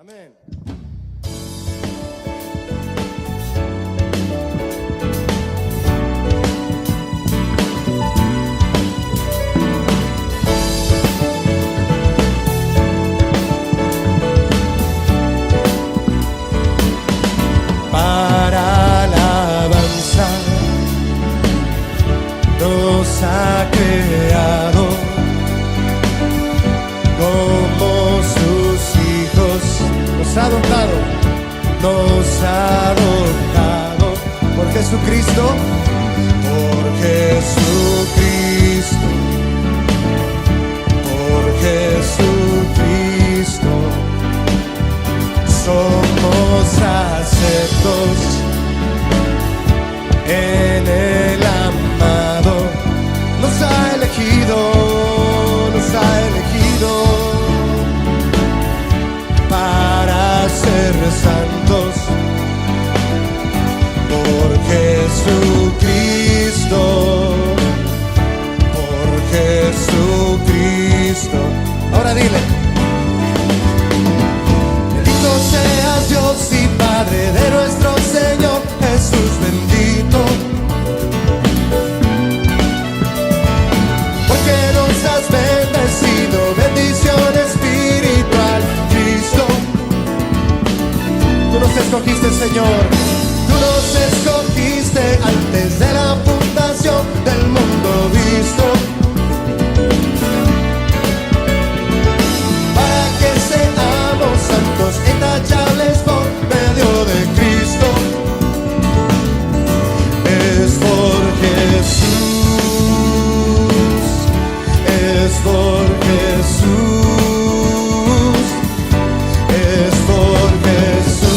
Amén. Para alabanza nos ha creado como sus hijos, nos ha adoptado por Jesucristo, por Jesucristo, por Jesucristo. Somos aceptos en el amado, nos ha elegido para ser santos por Jesucristo, por Jesucristo. Ahora dile: bendito seas Dios y Padre de nuestro Señor Jesús, bendito, porque nos has bendecido, bendición espiritual, Cristo. Tú nos escogiste, Señor, tú nos escogiste antes de la fundación del mundo visto, para que seamos santos, intachables por medio de Cristo. Es por Jesús, es por Jesús, es por Jesús,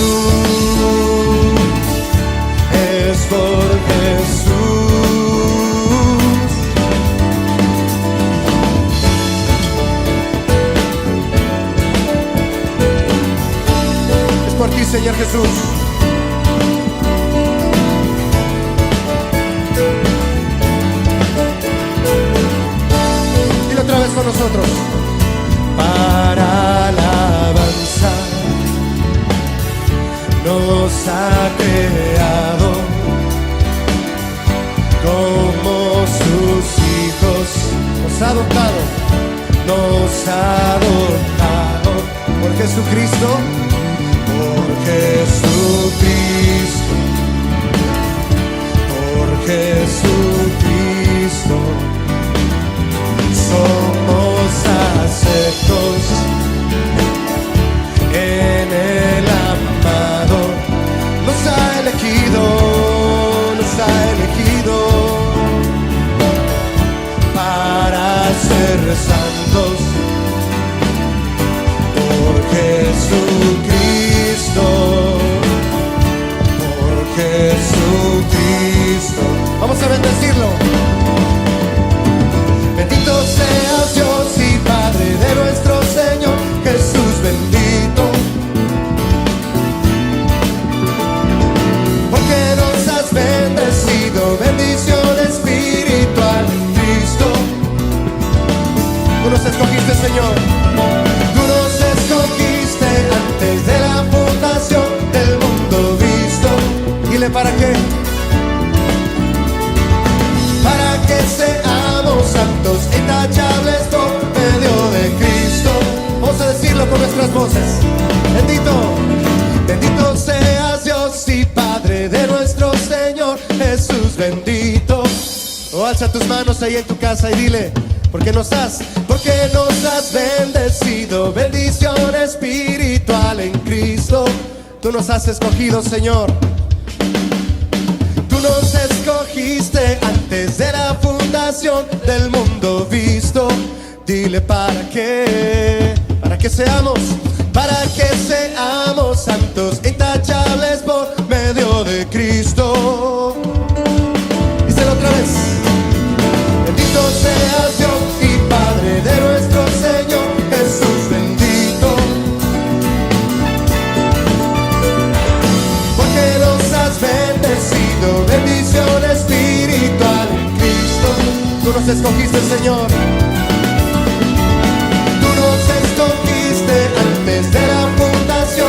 es por Jesús. Es por ti, Señor Jesús. Dilo otra vez con nosotros. Para alabanza nos ha creado como sus hijos, nos ha adoptado por Jesucristo, por Jesucristo, por Jesucristo. Somos aceptos en el amado, nos ha elegido para ser santos por Jesucristo, por Jesucristo. Vamos a bendecirlo. Bendito seas Dios y Padre de nuestro Señor Jesús, bendito, porque nos has bendecido, bendición espiritual, Cristo. Tú nos escogiste, Señor, tú nos escogiste antes de la fundación del mundo visto. Dile: ¿para qué? Para que seamos santos, intachables por medio de Cristo. Vamos a decirlo con nuestras voces. Bendito, bendito seas Dios y Padre de nuestro Señor Jesús, bendito. Alza tus manos ahí en tu casa y dile: porque nos has bendecido, bendición espiritual en Cristo. Tú nos has escogido, Señor. Tú nos escogiste antes de la fundación del mundo visto. Dile: ¿para qué? Para que seamos santos, intachables por medio de Cristo. Díselo otra vez. Bendito seas Dios y Padre de nuestro Señor Jesús, bendito, porque nos has bendecido, bendición espiritual en Cristo. Tú nos escogiste, Señor. Tú nos escogiste antes de la fundación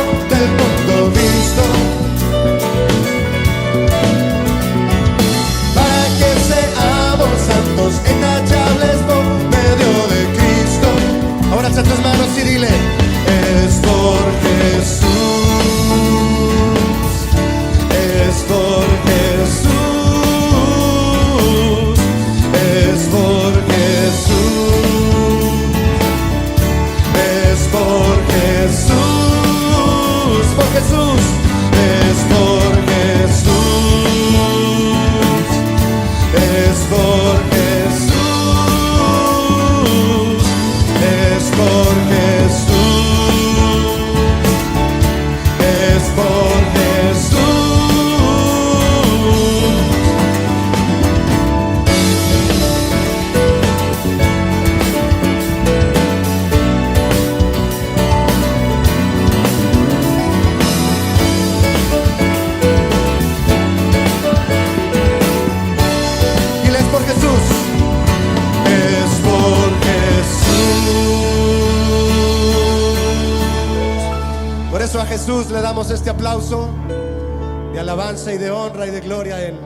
Jesús, es por Jesús, es por Jesús, es por Jesús, es por Jesús. Por eso a Jesús le damos este aplauso de alabanza y de honra y de gloria a Él.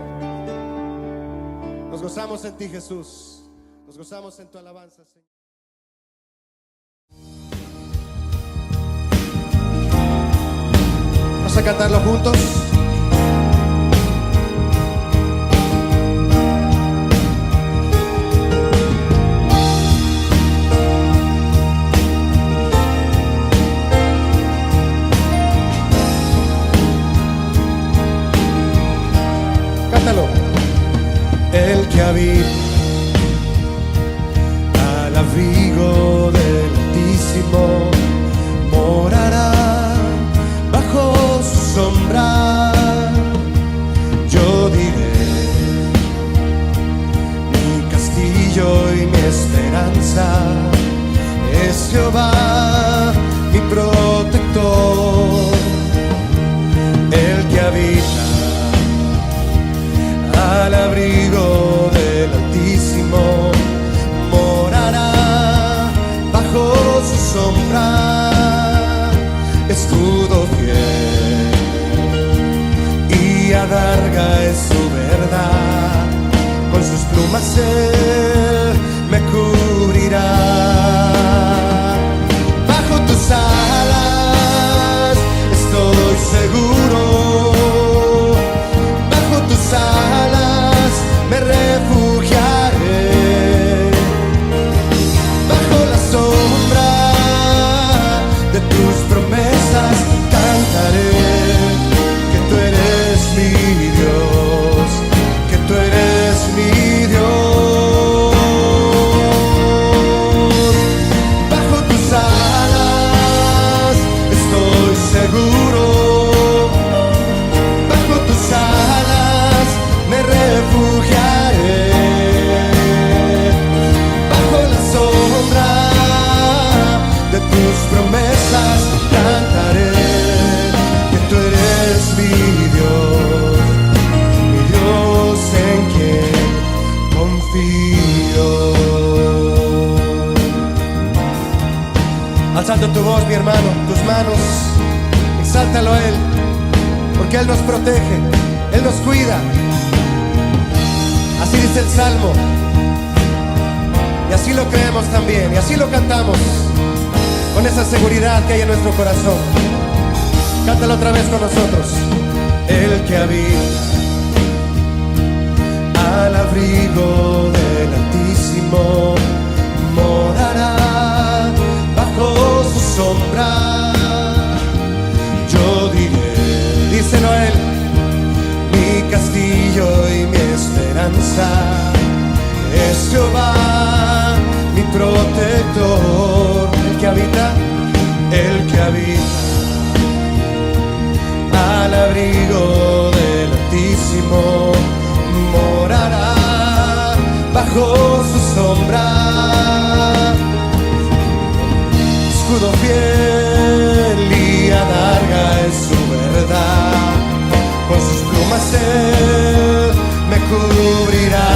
Nos gozamos en ti, Jesús. Nos gozamos en tu alabanza, Señor. Vamos a cantarlo juntos. Cántalo. El que habita al abrigo del Altísimo morará bajo su sombra. Yo diré, mi castillo y mi esperanza es Jehová, mi protector. El que habita al abrigo del Altísimo morará bajo su sombra. Escudo fiel y adarga es su verdad, con sus plumas Él me cubrirá. Bajo tus alas estoy seguro, bajo tus alas me refugiaré, bajo la sombra de tus promesas cantaré que tú eres mi Dios, que tú eres mi Dios. Bajo tus alas estoy seguro, bajo tus alas me refugiaré, bajo la sombra de tus promesas cantaré que tú eres mi Dios en quien confío. Alzando tu voz, mi hermano, tus manos, exáltalo a Él, porque Él nos protege, Él nos cuida. Así dice el Salmo, y así lo creemos también, y así lo cantamos, con esa seguridad que hay en nuestro corazón. Cántalo otra vez con nosotros. El que habita al abrigo del Altísimo morará bajo su sombra. Yo diré, díselo a Él, mi castillo y mi esperanza es Jehová, mi protector. El que habita al abrigo del Altísimo morará bajo su sombra. Escudo fiel y adarga es su verdad, con sus plumas Él me cubrirá.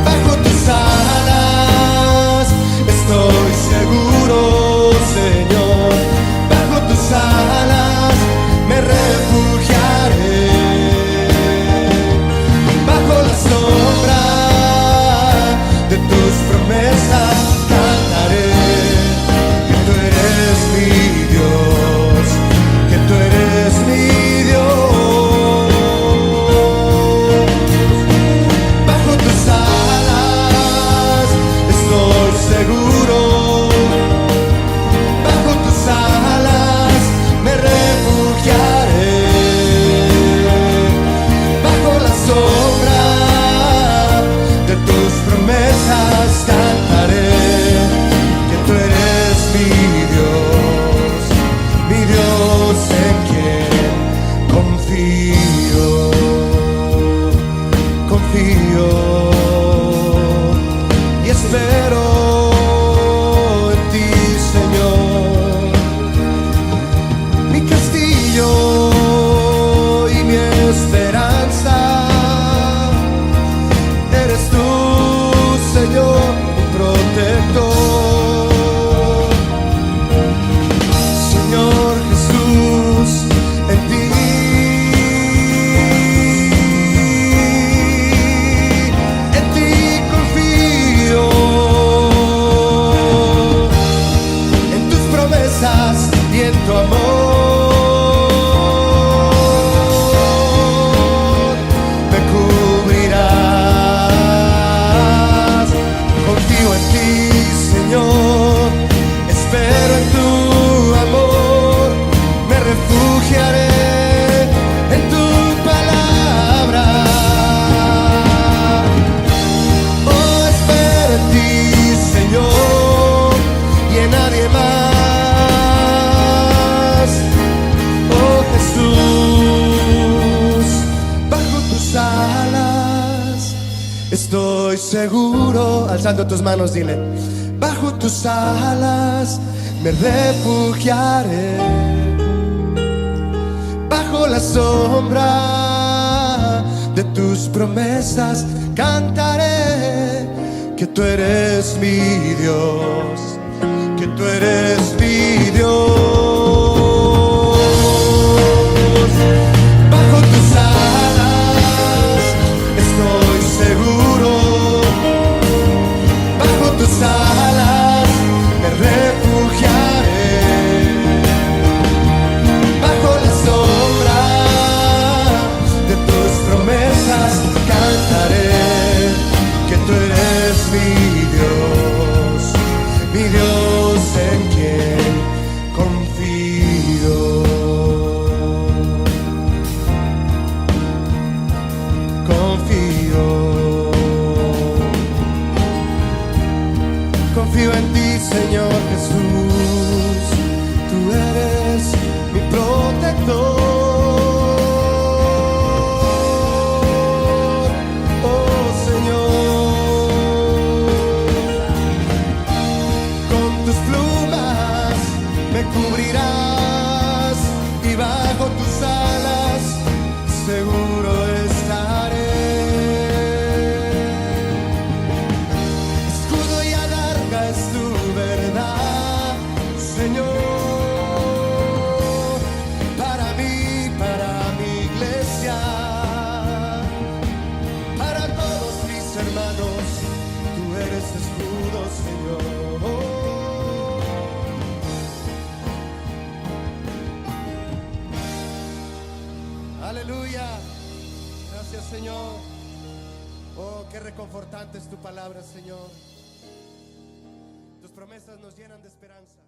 Bajo tus alas estoy seguro, Señor, bajo tus alas me refugiaré, bajo la sombra de tus promesas cantaré promesas y en tu amor me cubrirás. Confío en ti, Señor, espero en tu amor, me refugiaré en tu palabra. Oh, espero en ti, Señor, y en nadie más. Oh, Jesús, bajo tus alas estoy seguro. Alzando tus manos, dile: bajo tus alas me refugiaré. Bajo la sombra de tus promesas cantaré que tú eres mi Dios, que tú eres mi Dios. Bajo tus alas estoy seguro, bajo tus alas me refugiaré. Bajo la sombra de tus promesas cantaré que tú eres mi Dios en quien confío. Confío, confío en ti, Señor Jesús, tú eres mi protector. Oh, Señor, con tus plumas me cubrirás y bajo tus alas seguro estaré. Escudo y adarga es tu verdad, Señor, para mí, para mi iglesia, para todos mis hermanos, tú eres escudo, Señor. Aleluya, gracias, Señor. Oh, qué reconfortante es tu palabra, Señor. Tus promesas nos llenan de esperanza.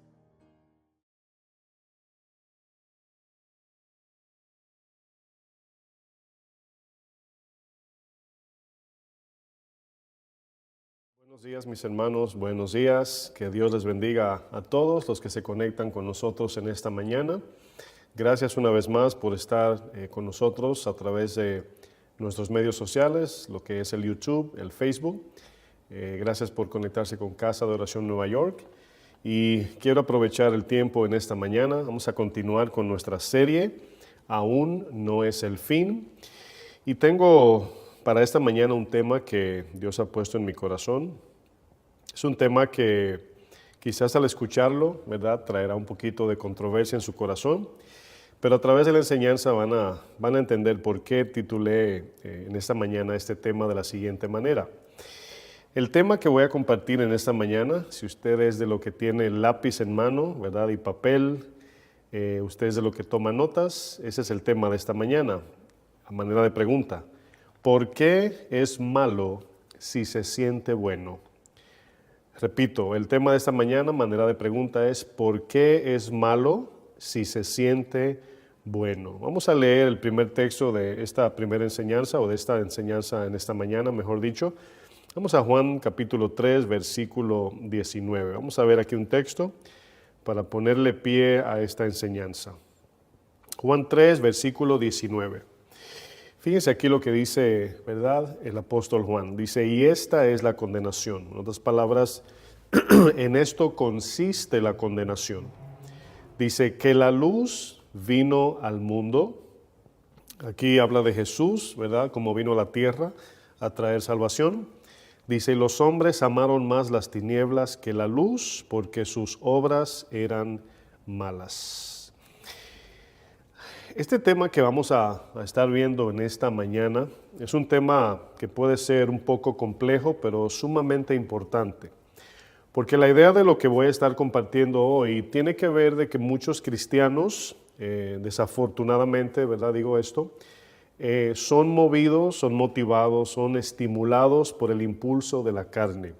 Buenos días, mis hermanos, buenos días. Que Dios les bendiga a todos los que se conectan con nosotros en esta mañana. Gracias una vez más por estar con nosotros a través de nuestros medios sociales, lo que es el YouTube, el Facebook. Gracias por conectarse con Casa de Oración Nueva York. Y quiero aprovechar el tiempo en esta mañana. Vamos a continuar con nuestra serie, Aún no es el fin. Y tengo para esta mañana un tema que Dios ha puesto en mi corazón. Es un tema que quizás al escucharlo, ¿verdad?, traerá un poquito de controversia en su corazón, pero a través de la enseñanza van a entender por qué titulé en esta mañana este tema de la siguiente manera. El tema que voy a compartir en esta mañana, si usted es de lo que tiene lápiz en mano, ¿verdad?, y papel, usted es de lo que toma notas, ese es el tema de esta mañana, a manera de pregunta. ¿Por qué es malo si se siente bueno? Repito, el tema de esta mañana, manera de pregunta, es ¿por qué es malo si se siente bueno? Vamos a leer el primer texto de esta primera enseñanza, o de esta enseñanza en esta mañana, mejor dicho. Vamos a Juan capítulo 3, versículo 19. Vamos a ver aquí un texto para ponerle pie a esta enseñanza. Juan 3, versículo 19. Fíjense aquí lo que dice, ¿verdad?, el apóstol Juan. Dice, y esta es la condenación. En otras palabras, en esto consiste la condenación. Dice que la luz vino al mundo. Aquí habla de Jesús, ¿verdad?, como vino a la tierra a traer salvación. Dice, y los hombres amaron más las tinieblas que la luz, porque sus obras eran malas. Este tema que vamos a estar viendo en esta mañana es un tema que puede ser un poco complejo, pero sumamente importante. Porque la idea de lo que voy a estar compartiendo hoy tiene que ver de que muchos cristianos, desafortunadamente, ¿verdad? Digo esto, son movidos, son motivados, son estimulados por el impulso de la carne.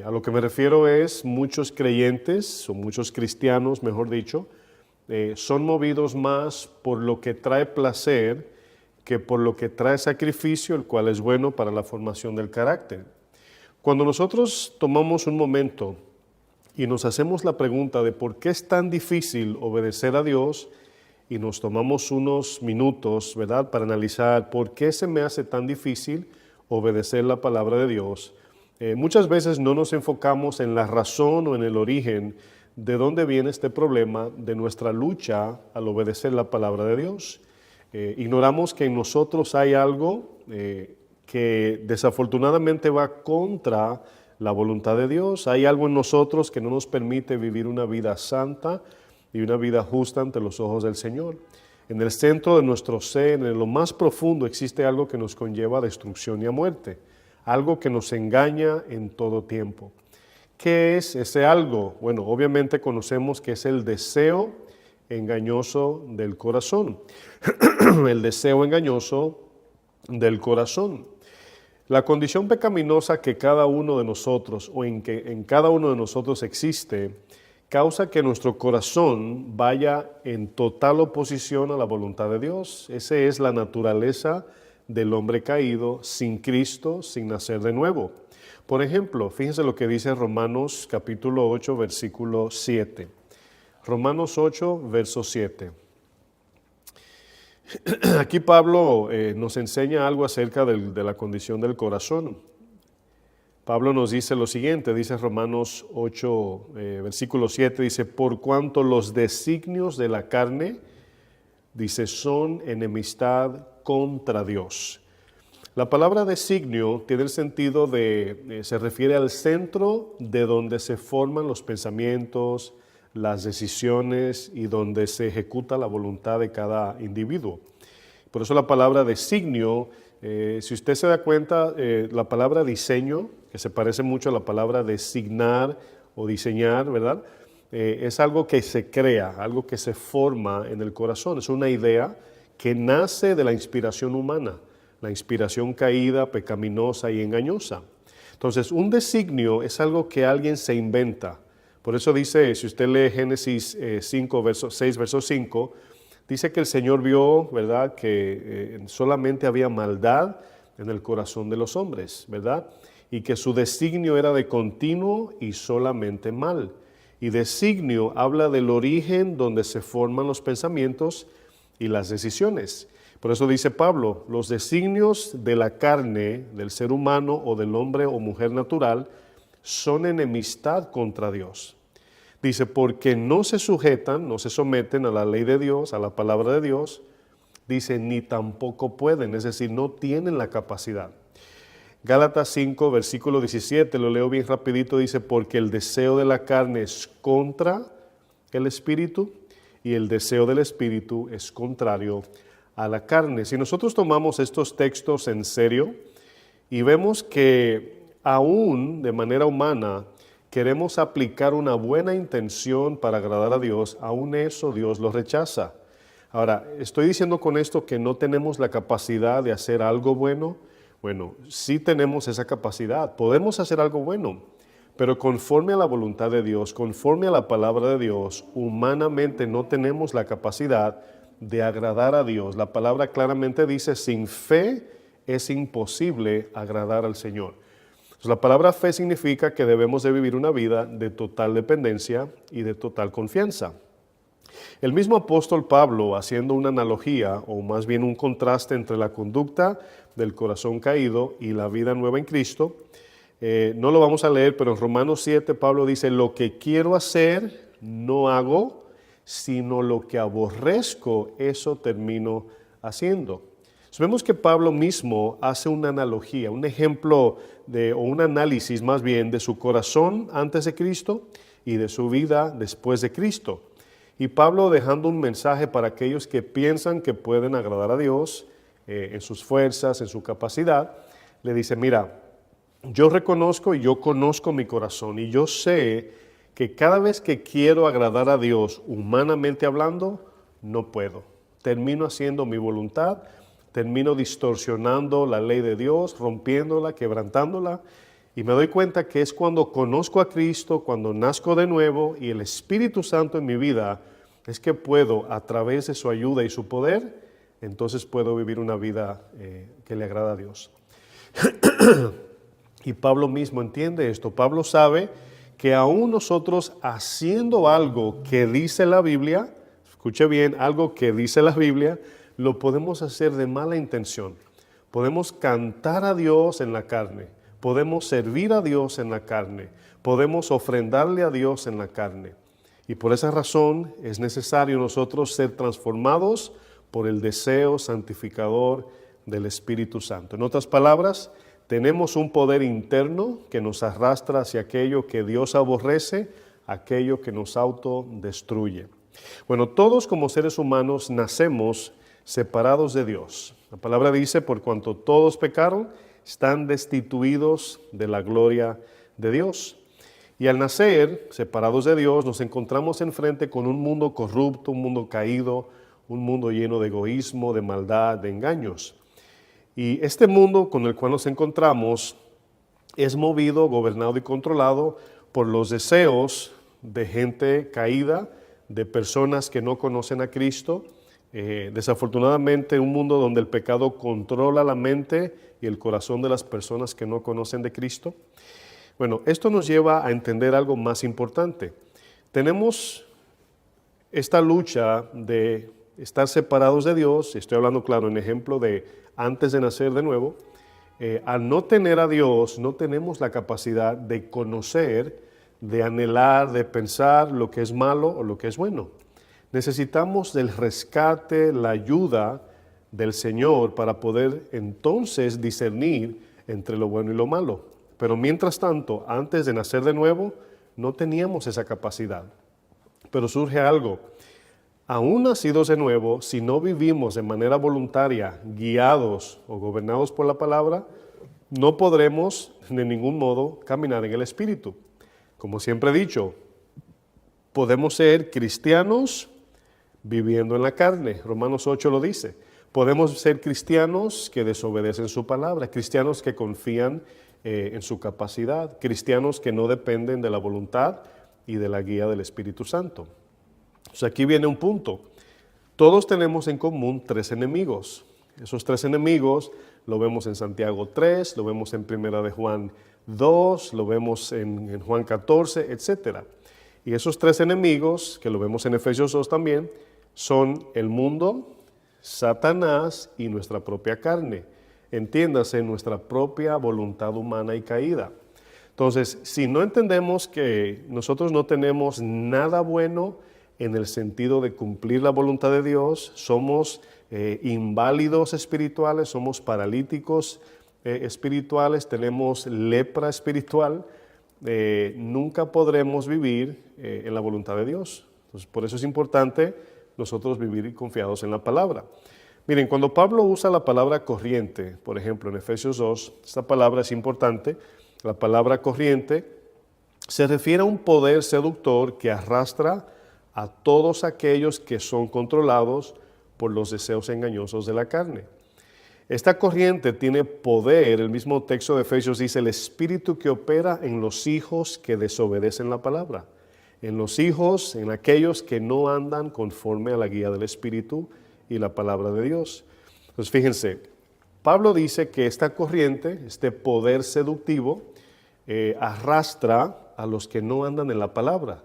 A lo que me refiero es muchos creyentes, o muchos cristianos, mejor dicho, son movidos más por lo que trae placer que por lo que trae sacrificio, el cual es bueno para la formación del carácter. Cuando nosotros tomamos un momento y nos hacemos la pregunta de por qué es tan difícil obedecer a Dios y nos tomamos unos minutos, ¿verdad?, para analizar por qué se me hace tan difícil obedecer la palabra de Dios, muchas veces no nos enfocamos en la razón o en el origen de dónde viene este problema de nuestra lucha al obedecer la palabra de Dios. Ignoramos que en nosotros hay algo que desafortunadamente va contra la voluntad de Dios. Hay algo en nosotros que no nos permite vivir una vida santa y una vida justa ante los ojos del Señor. En el centro de nuestro ser, en lo más profundo, existe algo que nos conlleva a destrucción y a muerte, algo que nos engaña en todo tiempo. ¿Qué es ese algo? Bueno, obviamente conocemos que es el deseo engañoso del corazón. El deseo engañoso del corazón. La condición pecaminosa que cada uno de nosotros o en que en cada uno de nosotros existe causa que nuestro corazón vaya en total oposición a la voluntad de Dios. Esa es la naturaleza del hombre caído, sin Cristo, sin nacer de nuevo. Por ejemplo, fíjense lo que dice Romanos capítulo 8, versículo 7. Romanos 8, verso 7. Aquí Pablo nos enseña algo acerca de la condición del corazón. Pablo nos dice lo siguiente, dice Romanos 8, versículo 7, dice, por cuanto los designios de la carne, dice, son enemistad contra Dios. La palabra designio tiene el sentido de, se refiere al centro de donde se forman los pensamientos, las decisiones y donde se ejecuta la voluntad de cada individuo. Por eso la palabra designio, si usted se da cuenta, la palabra diseño, que se parece mucho a la palabra designar o diseñar, ¿verdad? Es algo que se crea, algo que se forma en el corazón. Es una idea que nace de la inspiración humana, la inspiración caída, pecaminosa y engañosa. Entonces, un designio es algo que alguien se inventa. Por eso dice, si usted lee Génesis 6, verso 5, dice que el Señor vio, ¿verdad?, que solamente había maldad en el corazón de los hombres, ¿verdad? Y que su designio era de continuo y solamente mal. Y designio habla del origen donde se forman los pensamientos y las decisiones. Por eso dice Pablo, los designios de la carne, del ser humano o del hombre o mujer natural, son enemistad contra Dios. Dice, porque no se sujetan, no se someten a la ley de Dios, a la palabra de Dios, dice, ni tampoco pueden, es decir, no tienen la capacidad. Gálatas 5, versículo 17, lo leo bien rapidito, dice, porque el deseo de la carne es contra el espíritu y el deseo del espíritu es contrario a la carne. Si nosotros tomamos estos textos en serio y vemos que aún de manera humana queremos aplicar una buena intención para agradar a Dios, aún eso Dios lo rechaza. Ahora, ¿estoy diciendo con esto que no tenemos la capacidad de hacer algo bueno? Bueno, sí tenemos esa capacidad, podemos hacer algo bueno, pero conforme a la voluntad de Dios, conforme a la palabra de Dios, humanamente no tenemos la capacidad de agradar a Dios. La palabra claramente dice, sin fe es imposible agradar al Señor. Entonces, la palabra fe significa que debemos de vivir una vida de total dependencia y de total confianza. El mismo apóstol Pablo, haciendo una analogía o más bien un contraste entre la conducta del corazón caído y la vida nueva en Cristo, no lo vamos a leer, pero en Romanos 7 Pablo dice, lo que quiero hacer no hago, sino lo que aborrezco, eso termino haciendo. Entonces, vemos que Pablo mismo hace una analogía, un ejemplo o un análisis más bien de su corazón antes de Cristo y de su vida después de Cristo. Y Pablo dejando un mensaje para aquellos que piensan que pueden agradar a Dios en sus fuerzas, en su capacidad, le dice, mira, yo reconozco y yo conozco mi corazón y yo sé que cada vez que quiero agradar a Dios humanamente hablando, no puedo. Termino haciendo mi voluntad, termino distorsionando la ley de Dios, rompiéndola, quebrantándola, y me doy cuenta que es cuando conozco a Cristo, cuando nazco de nuevo y el Espíritu Santo en mi vida, es que puedo, a través de su ayuda y su poder, entonces puedo vivir una vida que le agrada a Dios. Y Pablo mismo entiende esto. Pablo sabe que aún nosotros haciendo algo que dice la Biblia, escuche bien, algo que dice la Biblia, lo podemos hacer de mala intención. Podemos cantar a Dios en la carne, podemos servir a Dios en la carne, podemos ofrendarle a Dios en la carne. Y por esa razón es necesario nosotros ser transformados por el deseo santificador del Espíritu Santo. En otras palabras, tenemos un poder interno que nos arrastra hacia aquello que Dios aborrece, aquello que nos autodestruye. Bueno, todos como seres humanos nacemos separados de Dios. La palabra dice, por cuanto todos pecaron, están destituidos de la gloria de Dios. Y al nacer, separados de Dios, nos encontramos enfrente con un mundo corrupto, un mundo caído, un mundo lleno de egoísmo, de maldad, de engaños. Y este mundo con el cual nos encontramos es movido, gobernado y controlado por los deseos de gente caída, de personas que no conocen a Cristo. Desafortunadamente, un mundo donde el pecado controla la mente y el corazón de las personas que no conocen de Cristo. Bueno, esto nos lleva a entender algo más importante. Tenemos esta lucha de estar separados de Dios, estoy hablando claro en ejemplo de antes de nacer de nuevo. Al no tener a Dios, no tenemos la capacidad de conocer, de anhelar, de pensar lo que es malo o lo que es bueno. Necesitamos del rescate, la ayuda del Señor para poder entonces discernir entre lo bueno y lo malo. Pero mientras tanto, antes de nacer de nuevo, no teníamos esa capacidad. Pero surge algo. Aún nacidos de nuevo, si no vivimos de manera voluntaria, guiados o gobernados por la palabra, no podremos de ningún modo caminar en el Espíritu. Como siempre he dicho, podemos ser cristianos viviendo en la carne. Romanos 8 lo dice. Podemos ser cristianos que desobedecen su palabra, cristianos que confían en su capacidad, cristianos que no dependen de la voluntad y de la guía del Espíritu Santo. Entonces aquí viene un punto. Todos tenemos en común tres enemigos. Esos tres enemigos lo vemos en Santiago 3, lo vemos en Primera de Juan 2, lo vemos en Juan 14, etc. Y esos tres enemigos, que lo vemos en Efesios 2 también, son el mundo, Satanás y nuestra propia carne. Entiéndase, nuestra propia voluntad humana y caída. Entonces, si no entendemos que nosotros no tenemos nada bueno en el sentido de cumplir la voluntad de Dios, somos inválidos espirituales, somos paralíticos espirituales, tenemos lepra espiritual, nunca podremos vivir en la voluntad de Dios. Entonces, por eso es importante nosotros vivir confiados en la palabra. Miren, cuando Pablo usa la palabra corriente, por ejemplo en Efesios 2, esta palabra es importante, la palabra corriente se refiere a un poder seductor que arrastra a todos aquellos que son controlados por los deseos engañosos de la carne. Esta corriente tiene poder, el mismo texto de Efesios dice, el espíritu que opera en los hijos que desobedecen la palabra, en los hijos, en aquellos que no andan conforme a la guía del Espíritu y la palabra de Dios. Entonces fíjense, Pablo dice que esta corriente, este poder seductivo, arrastra a los que no andan en la palabra.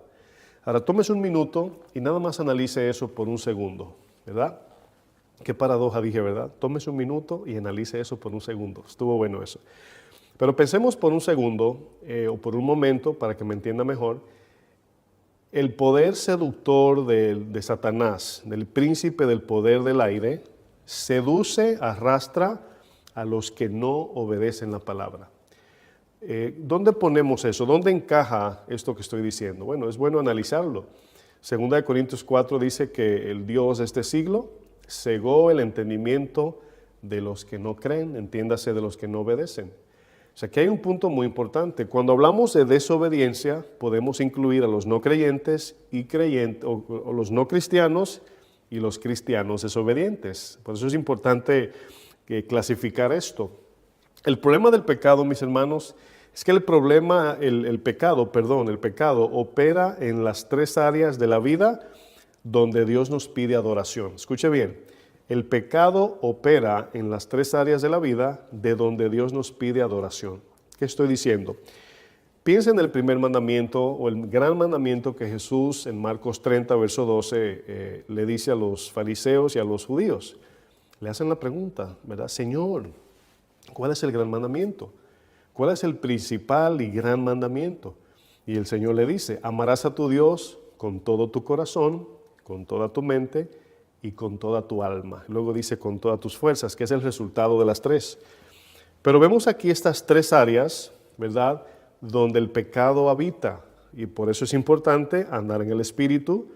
Ahora tómese un minuto y nada más analice eso por un segundo, ¿verdad? Qué paradoja dije, ¿verdad? Tómese un minuto y analice eso por un segundo. Estuvo bueno eso. Pero pensemos por un segundo o por un momento para que me entienda mejor. El poder seductor de Satanás, del príncipe del poder del aire, seduce, arrastra a los que no obedecen la palabra. ¿Dónde ponemos eso? ¿Dónde encaja esto que estoy diciendo? Bueno, es bueno analizarlo. 2 Corintios 4 dice que el Dios de este siglo cegó el entendimiento de los que no creen, entiéndase de los que no obedecen. O sea, que hay un punto muy importante. Cuando hablamos de desobediencia, podemos incluir a los no creyentes y creyentes, o los no cristianos y los cristianos desobedientes. Por eso es importante clasificar esto. El problema del pecado, mis hermanos, es que el pecado opera en las tres áreas de la vida donde Dios nos pide adoración. Escuche bien, el pecado opera en las tres áreas de la vida de donde Dios nos pide adoración. ¿Qué estoy diciendo? Piensa en el primer mandamiento o el gran mandamiento que Jesús en Marcos 30, verso 12, le dice a los fariseos y a los judíos. Le hacen la pregunta, ¿verdad? Señor, ¿cuál es el gran mandamiento? ¿Cuál es el principal y gran mandamiento? Y el Señor le dice, amarás a tu Dios con todo tu corazón, con toda tu mente y con toda tu alma. Luego dice con todas tus fuerzas, que es el resultado de las tres. Pero vemos aquí estas tres áreas, ¿verdad?, donde el pecado habita. Y por eso es importante andar en el Espíritu,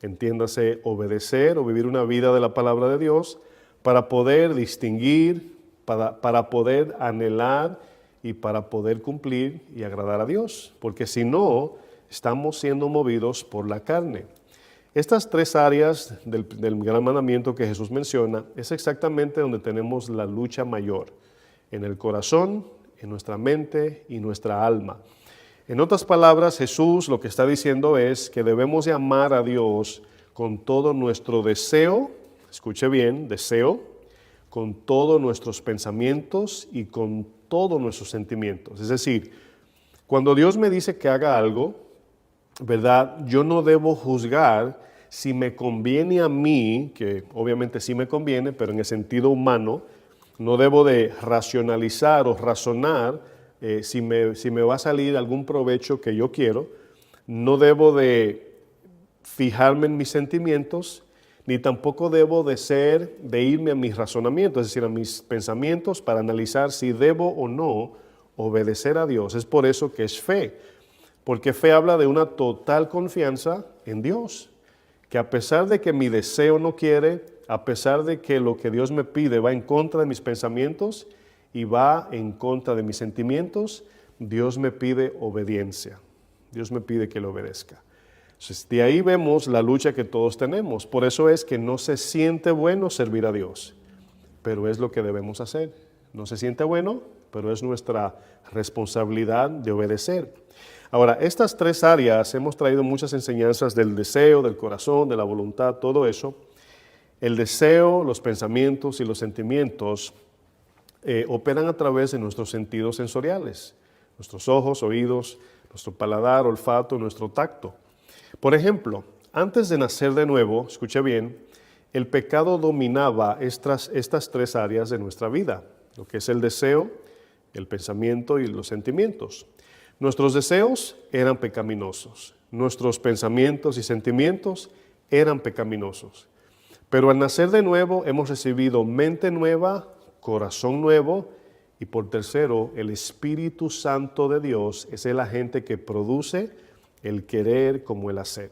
entiéndase, obedecer o vivir una vida de la palabra de Dios para poder distinguir, para poder anhelar y para poder cumplir y agradar a Dios. Porque si no, estamos siendo movidos por la carne. Estas tres áreas del gran mandamiento que Jesús menciona es exactamente donde tenemos la lucha mayor, en el corazón, en nuestra mente y nuestra alma. En otras palabras, Jesús lo que está diciendo es que debemos de amar a Dios con todo nuestro deseo, escuche bien, deseo, con todos nuestros pensamientos y con todos nuestros sentimientos. Es decir, cuando Dios me dice que haga algo, ¿verdad?, yo no debo juzgar si me conviene a mí, que obviamente sí me conviene, pero en el sentido humano, no debo de racionalizar o razonar si me va a salir algún provecho que yo quiero. No debo de fijarme en mis sentimientos, ni tampoco debo de irme a mis razonamientos, es decir, a mis pensamientos para analizar si debo o no obedecer a Dios. Es por eso que es fe, porque fe habla de una total confianza en Dios, que a pesar de que mi deseo no quiere, a pesar de que lo que Dios me pide va en contra de mis pensamientos y va en contra de mis sentimientos, Dios me pide obediencia. Dios me pide que le obedezca. Entonces, de ahí vemos la lucha que todos tenemos. Por eso es que no se siente bueno servir a Dios, pero es lo que debemos hacer. No se siente bueno, pero es nuestra responsabilidad de obedecer. Ahora, estas tres áreas hemos traído muchas enseñanzas del deseo, del corazón, de la voluntad, todo eso. El deseo, los pensamientos y los sentimientos operan a través de nuestros sentidos sensoriales, nuestros ojos, oídos, nuestro paladar, olfato, nuestro tacto. Por ejemplo, antes de nacer de nuevo, escuche bien, el pecado dominaba estas tres áreas de nuestra vida, lo que es el deseo, el pensamiento y los sentimientos. Nuestros deseos eran pecaminosos, nuestros pensamientos y sentimientos eran pecaminosos. Pero al nacer de nuevo hemos recibido mente nueva, corazón nuevo y por tercero, el Espíritu Santo de Dios es el agente que produce el querer como el hacer,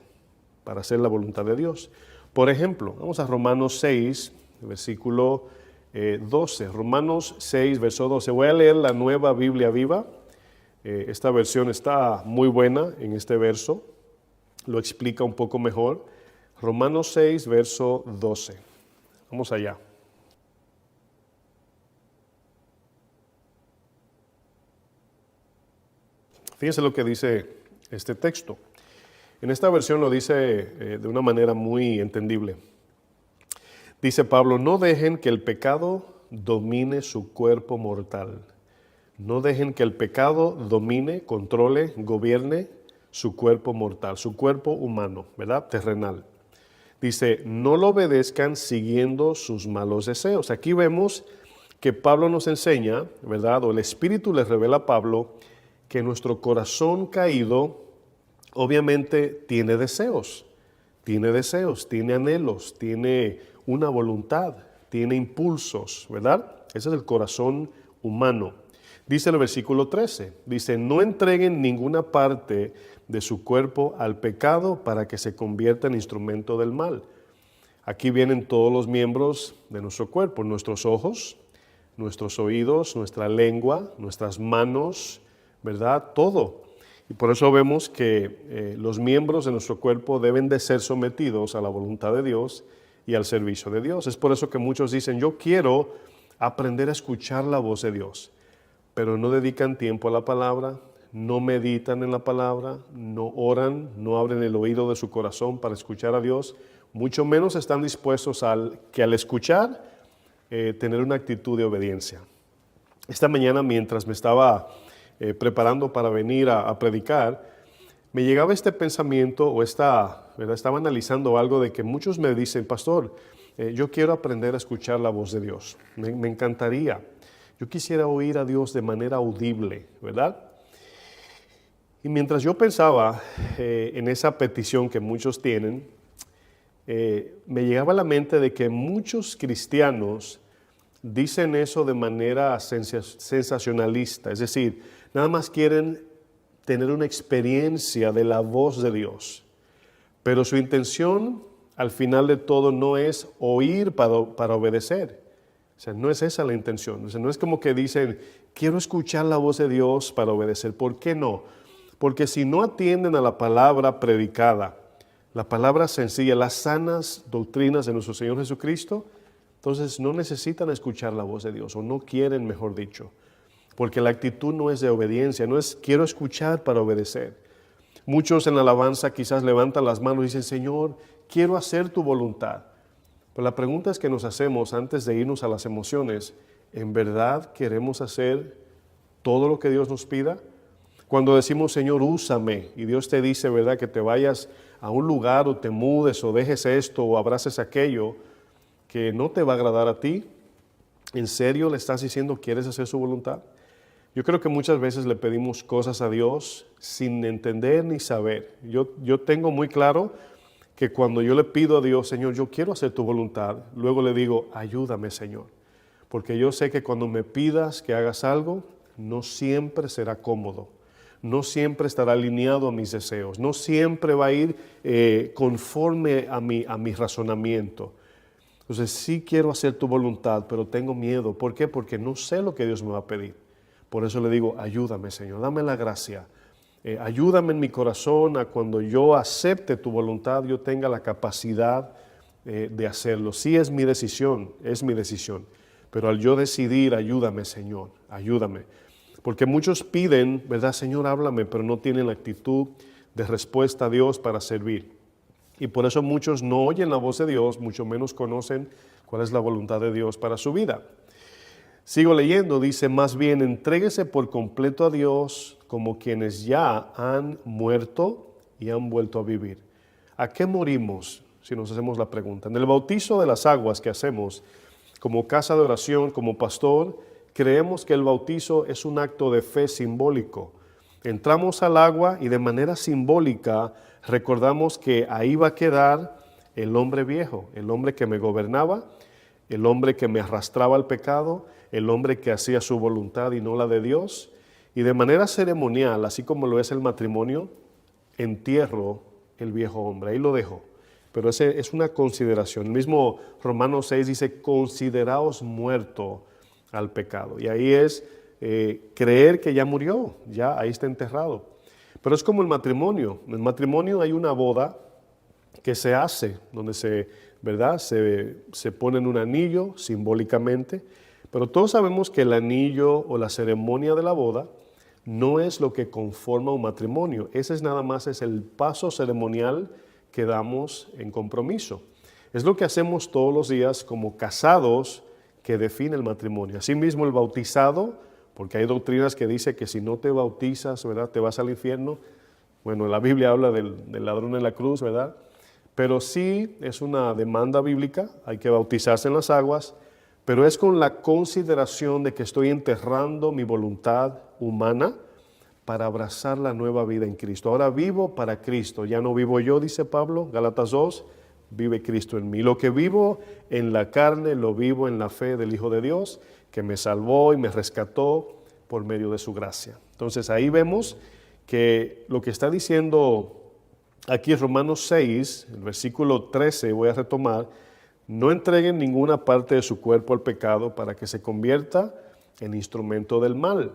para hacer la voluntad de Dios. Por ejemplo, vamos a Romanos 6, versículo 12. Romanos 6, verso 12. Voy a leer la Nueva Biblia Viva. Esta versión está muy buena en este verso, lo explica un poco mejor. Romanos 6, verso 12. Vamos allá. Fíjense lo que dice este texto. En esta versión lo dice de una manera muy entendible. Dice Pablo, no dejen que el pecado domine su cuerpo mortal. No dejen que el pecado domine, controle, gobierne su cuerpo mortal, su cuerpo humano, ¿verdad? Terrenal. Dice, no lo obedezcan siguiendo sus malos deseos. Aquí vemos que Pablo nos enseña, ¿verdad? O el Espíritu le revela a Pablo que nuestro corazón caído obviamente tiene deseos, tiene anhelos, tiene una voluntad, tiene impulsos, ¿verdad? Ese es el corazón humano. Dice el versículo 13, dice, no entreguen ninguna parte de su cuerpo al pecado para que se convierta en instrumento del mal. Aquí vienen todos los miembros de nuestro cuerpo, nuestros ojos, nuestros oídos, nuestra lengua, nuestras manos, ¿verdad? Todo. Y por eso vemos que los miembros de nuestro cuerpo deben de ser sometidos a la voluntad de Dios y al servicio de Dios. Es por eso que muchos dicen, yo quiero aprender a escuchar la voz de Dios, pero no dedican tiempo a la palabra, no meditan en la palabra, no oran, no abren el oído de su corazón para escuchar a Dios, mucho menos están dispuestos al escuchar, tener una actitud de obediencia. Esta mañana, mientras me estaba preparando para venir a predicar, me llegaba este pensamiento ¿verdad? Estaba analizando algo de que muchos me dicen, pastor, yo quiero aprender a escuchar la voz de Dios, me encantaría, yo quisiera oír a Dios de manera audible, ¿verdad? Y mientras yo pensaba en esa petición que muchos tienen, me llegaba a la mente de que muchos cristianos dicen eso de manera sensacionalista, es decir, nada más quieren tener una experiencia de la voz de Dios, pero su intención al final de todo no es oír para obedecer. O sea, no es esa la intención. O sea, no es como que dicen, quiero escuchar la voz de Dios para obedecer. ¿Por qué no? Porque si no atienden a la palabra predicada, la palabra sencilla, las sanas doctrinas de nuestro Señor Jesucristo, entonces no necesitan escuchar la voz de Dios, o no quieren, mejor dicho. Porque la actitud no es de obediencia, no es quiero escuchar para obedecer. Muchos en la alabanza quizás levantan las manos y dicen, Señor, quiero hacer tu voluntad. Pero la pregunta es que nos hacemos antes de irnos a las emociones, ¿en verdad queremos hacer todo lo que Dios nos pida? Cuando decimos, Señor, úsame, y Dios te dice, ¿verdad?, que te vayas a un lugar o te mudes o dejes esto o abraces aquello que no te va a agradar a ti, ¿en serio le estás diciendo quieres hacer su voluntad? Yo creo que muchas veces le pedimos cosas a Dios sin entender ni saber. Yo tengo muy claro que cuando yo le pido a Dios, Señor, yo quiero hacer tu voluntad, luego le digo, ayúdame, Señor. Porque yo sé que cuando me pidas que hagas algo, no siempre será cómodo, no siempre estará alineado a mis deseos, no siempre va a ir conforme a mi razonamiento. Entonces sí quiero hacer tu voluntad, pero tengo miedo. ¿Por qué? Porque no sé lo que Dios me va a pedir. Por eso le digo, ayúdame, Señor, dame la gracia. Ayúdame en mi corazón a cuando yo acepte tu voluntad, yo tenga la capacidad de hacerlo. Sí es mi decisión, pero al yo decidir, ayúdame, Señor, ayúdame. Porque muchos piden, ¿verdad, Señor, háblame, pero no tienen la actitud de respuesta a Dios para servir. Y por eso muchos no oyen la voz de Dios, mucho menos conocen cuál es la voluntad de Dios para su vida. Sigo leyendo, dice, más bien entréguese por completo a Dios como quienes ya han muerto y han vuelto a vivir. ¿A qué morimos? Si nos hacemos la pregunta. En el bautizo de las aguas que hacemos como casa de oración, como pastor, creemos que el bautizo es un acto de fe simbólico. Entramos al agua y de manera simbólica recordamos que ahí va a quedar el hombre viejo, el hombre que me gobernaba, el hombre que me arrastraba al pecado, el hombre que hacía su voluntad y no la de Dios. Y de manera ceremonial, así como lo es el matrimonio, entierro el viejo hombre, ahí lo dejo. Pero ese es una consideración. El mismo Romanos 6 dice, consideraos muerto al pecado. Y ahí es creer que ya murió, ya ahí está enterrado. Pero es como el matrimonio. En el matrimonio hay una boda que se hace, donde ¿verdad? Se pone en un anillo simbólicamente, pero todos sabemos que el anillo o la ceremonia de la boda no es lo que conforma un matrimonio. Ese es nada más es el paso ceremonial que damos en compromiso. Es lo que hacemos todos los días como casados que define el matrimonio. Asimismo el bautizado, porque hay doctrinas que dicen que si no te bautizas, ¿verdad?, te vas al infierno. Bueno, la Biblia habla del ladrón en la cruz, ¿verdad? Pero sí es una demanda bíblica, hay que bautizarse en las aguas, pero es con la consideración de que estoy enterrando mi voluntad humana para abrazar la nueva vida en Cristo. Ahora vivo para Cristo, ya no vivo yo, dice Pablo, Gálatas 2, vive Cristo en mí. Lo que vivo en la carne, lo vivo en la fe del Hijo de Dios, que me salvó y me rescató por medio de su gracia. Entonces ahí vemos que lo que está diciendo aquí Romanos 6, el versículo 13, voy a retomar, No entreguen ninguna parte de su cuerpo al pecado para que se convierta en instrumento del mal,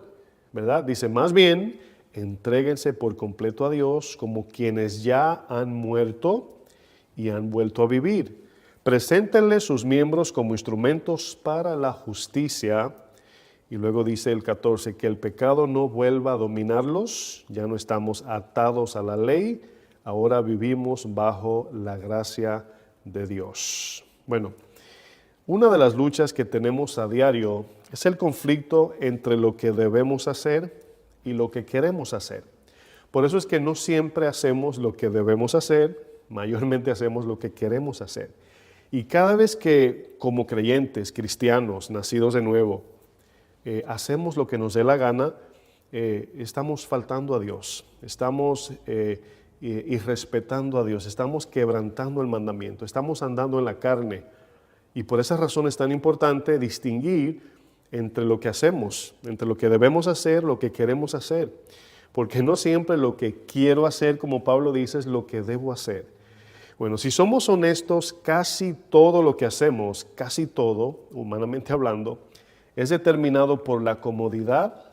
¿verdad? Dice, más bien, entréguense por completo a Dios como quienes ya han muerto y han vuelto a vivir. Preséntenle sus miembros como instrumentos para la justicia. Y luego dice el 14, que el pecado no vuelva a dominarlos, ya no estamos atados a la ley, ahora vivimos bajo la gracia de Dios. Bueno, una de las luchas que tenemos a diario es el conflicto entre lo que debemos hacer y lo que queremos hacer. Por eso es que no siempre hacemos lo que debemos hacer, mayormente hacemos lo que queremos hacer. Y cada vez que como creyentes, cristianos, nacidos de nuevo, hacemos lo que nos dé la gana, estamos faltando a Dios, estamos irrespetando a Dios, estamos quebrantando el mandamiento, estamos andando en la carne. Y por esa razón es tan importante distinguir entre lo que hacemos, entre lo que debemos hacer, lo que queremos hacer. Porque no siempre lo que quiero hacer, como Pablo dice, es lo que debo hacer. Bueno, si somos honestos, casi todo lo que hacemos, casi todo, humanamente hablando, es determinado por la comodidad,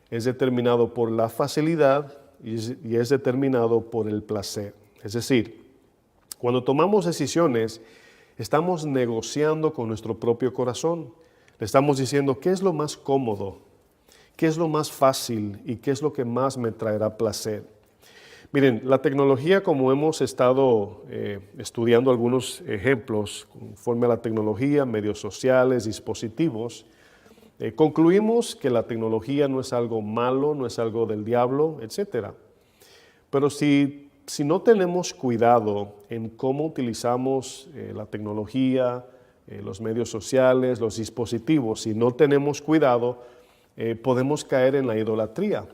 es determinado por la facilidad y es determinado por el placer. Es decir, cuando tomamos decisiones, estamos negociando con nuestro propio corazón. Le estamos diciendo qué es lo más cómodo, qué es lo más fácil y qué es lo que más me traerá placer. Miren, la tecnología, como hemos estado estudiando algunos ejemplos conforme a la tecnología, medios sociales, dispositivos, concluimos que la tecnología no es algo malo, no es algo del diablo, etc. Pero si no tenemos cuidado en cómo utilizamos la tecnología, los medios sociales, los dispositivos, si no tenemos cuidado, podemos caer en la idolatría.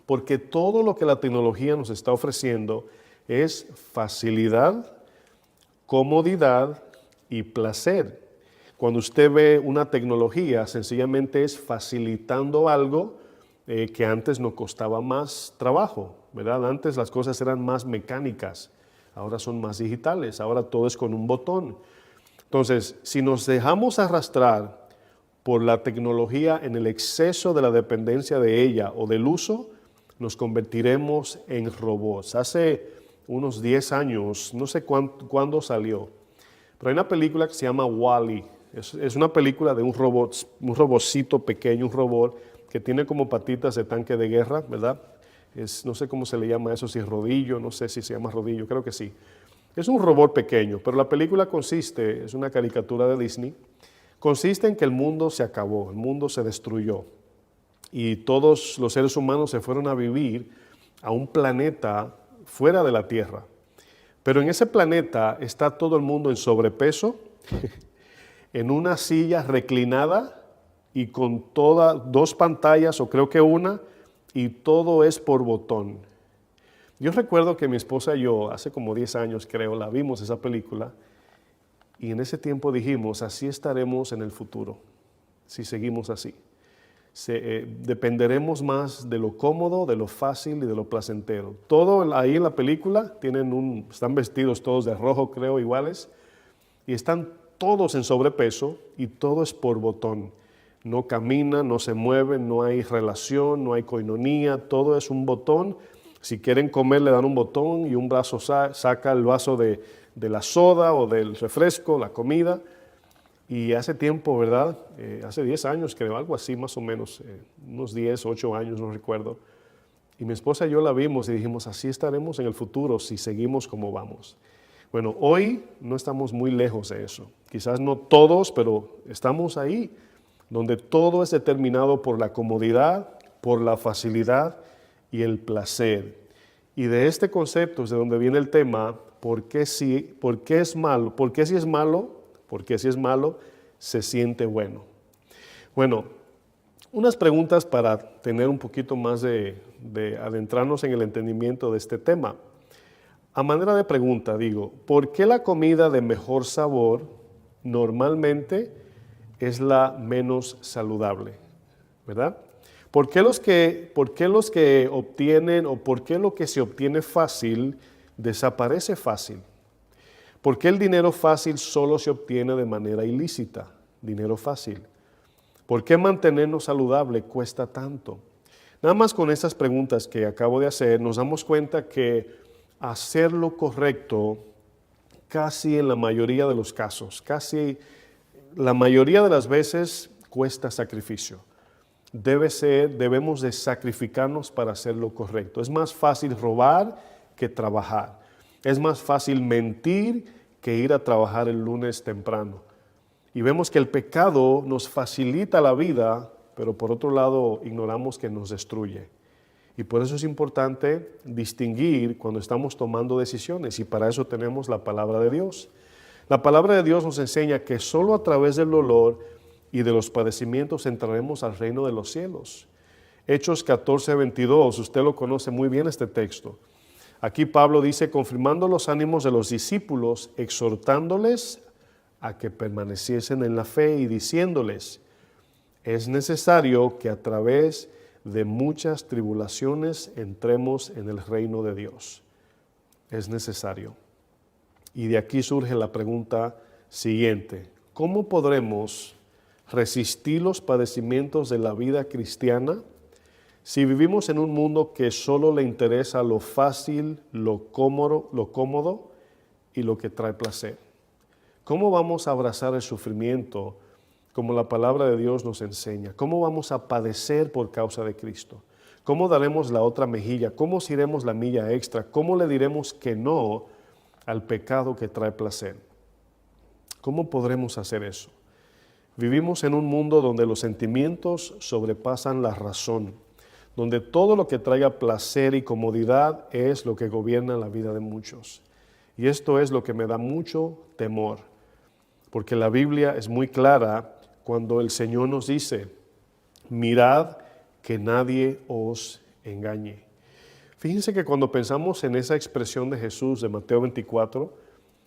Porque todo lo que la tecnología nos está ofreciendo es facilidad, comodidad y placer. Cuando usted ve una tecnología, sencillamente es facilitando algo que antes nos costaba más trabajo, ¿verdad? Antes las cosas eran más mecánicas, ahora son más digitales, ahora todo es con un botón. Entonces, si nos dejamos arrastrar por la tecnología en el exceso de la dependencia de ella o del uso, nos convertiremos en robots. Hace unos 10 años, no sé cuándo salió, pero hay una película que se llama Wall-E. Es una película de un robotcito pequeño, un robot que tiene como patitas de tanque de guerra, ¿verdad? No sé cómo se le llama eso, si es rodillo, no sé si se llama rodillo, creo que sí. Es un robot pequeño, pero la película es una caricatura de Disney, consiste en que el mundo se acabó, el mundo se destruyó y todos los seres humanos se fueron a vivir a un planeta fuera de la Tierra. Pero en ese planeta está todo el mundo en sobrepeso, en una silla reclinada y con dos pantallas o creo que una, y todo es por botón. Yo recuerdo que mi esposa y yo, hace como 10 años creo, la vimos esa película y en ese tiempo dijimos, así estaremos en el futuro, si seguimos así. Dependeremos más de lo cómodo, de lo fácil y de lo placentero. Todo ahí en la película están vestidos todos de rojo, creo, iguales, y están todos en sobrepeso y todo es por botón. No caminan, no se mueven, no hay relación, no hay coinonía, todo es un botón. Si quieren comer le dan un botón y un brazo saca el vaso de la soda o del refresco, la comida. Y hace tiempo, ¿verdad? Hace 10 años creo, algo así más o menos, unos 10, 8 años, no recuerdo. Y mi esposa y yo la vimos y dijimos, así estaremos en el futuro si seguimos como vamos. Bueno, hoy no estamos muy lejos de eso. Quizás no todos, pero estamos ahí, donde todo es determinado por la comodidad, por la facilidad y el placer. Y de este concepto es de donde viene el tema, ¿por qué si es malo? ¿Por qué si es malo? Porque si es malo, se siente bueno. Bueno, unas preguntas para tener un poquito más de adentrarnos en el entendimiento de este tema. A manera de pregunta, digo, ¿por qué la comida de mejor sabor normalmente es la menos saludable? ¿Verdad? ¿Por qué los que obtienen o por qué lo que se obtiene fácil desaparece fácil? ¿Por qué el dinero fácil solo se obtiene de manera ilícita? Dinero fácil. ¿Por qué mantenernos saludable cuesta tanto? Nada más con estas preguntas que acabo de hacer, nos damos cuenta que hacer lo correcto casi en la mayoría de los casos, casi la mayoría de las veces cuesta sacrificio. Debemos de sacrificarnos para hacer lo correcto. Es más fácil robar que trabajar. Es más fácil mentir que ir a trabajar el lunes temprano. Y vemos que el pecado nos facilita la vida, pero por otro lado ignoramos que nos destruye. Y por eso es importante distinguir cuando estamos tomando decisiones, y para eso tenemos la palabra de Dios. La palabra de Dios nos enseña que solo a través del dolor y de los padecimientos entraremos al reino de los cielos. Hechos 14:22, usted lo conoce muy bien este texto. Aquí Pablo dice, confirmando los ánimos de los discípulos, exhortándoles a que permaneciesen en la fe y diciéndoles, es necesario que a través de muchas tribulaciones entremos en el reino de Dios. Es necesario. Y de aquí surge la pregunta siguiente. ¿Cómo podremos resistir los padecimientos de la vida cristiana si vivimos en un mundo que solo le interesa lo fácil, lo cómodo y lo que trae placer? ¿Cómo vamos a abrazar el sufrimiento como la palabra de Dios nos enseña? ¿Cómo vamos a padecer por causa de Cristo? ¿Cómo daremos la otra mejilla? ¿Cómo iremos la milla extra? ¿Cómo le diremos que no al pecado que trae placer? ¿Cómo podremos hacer eso? Vivimos en un mundo donde los sentimientos sobrepasan la razón, donde todo lo que traiga placer y comodidad es lo que gobierna la vida de muchos. Y esto es lo que me da mucho temor, porque la Biblia es muy clara cuando el Señor nos dice, mirad que nadie os engañe. Fíjense que cuando pensamos en esa expresión de Jesús de Mateo 24,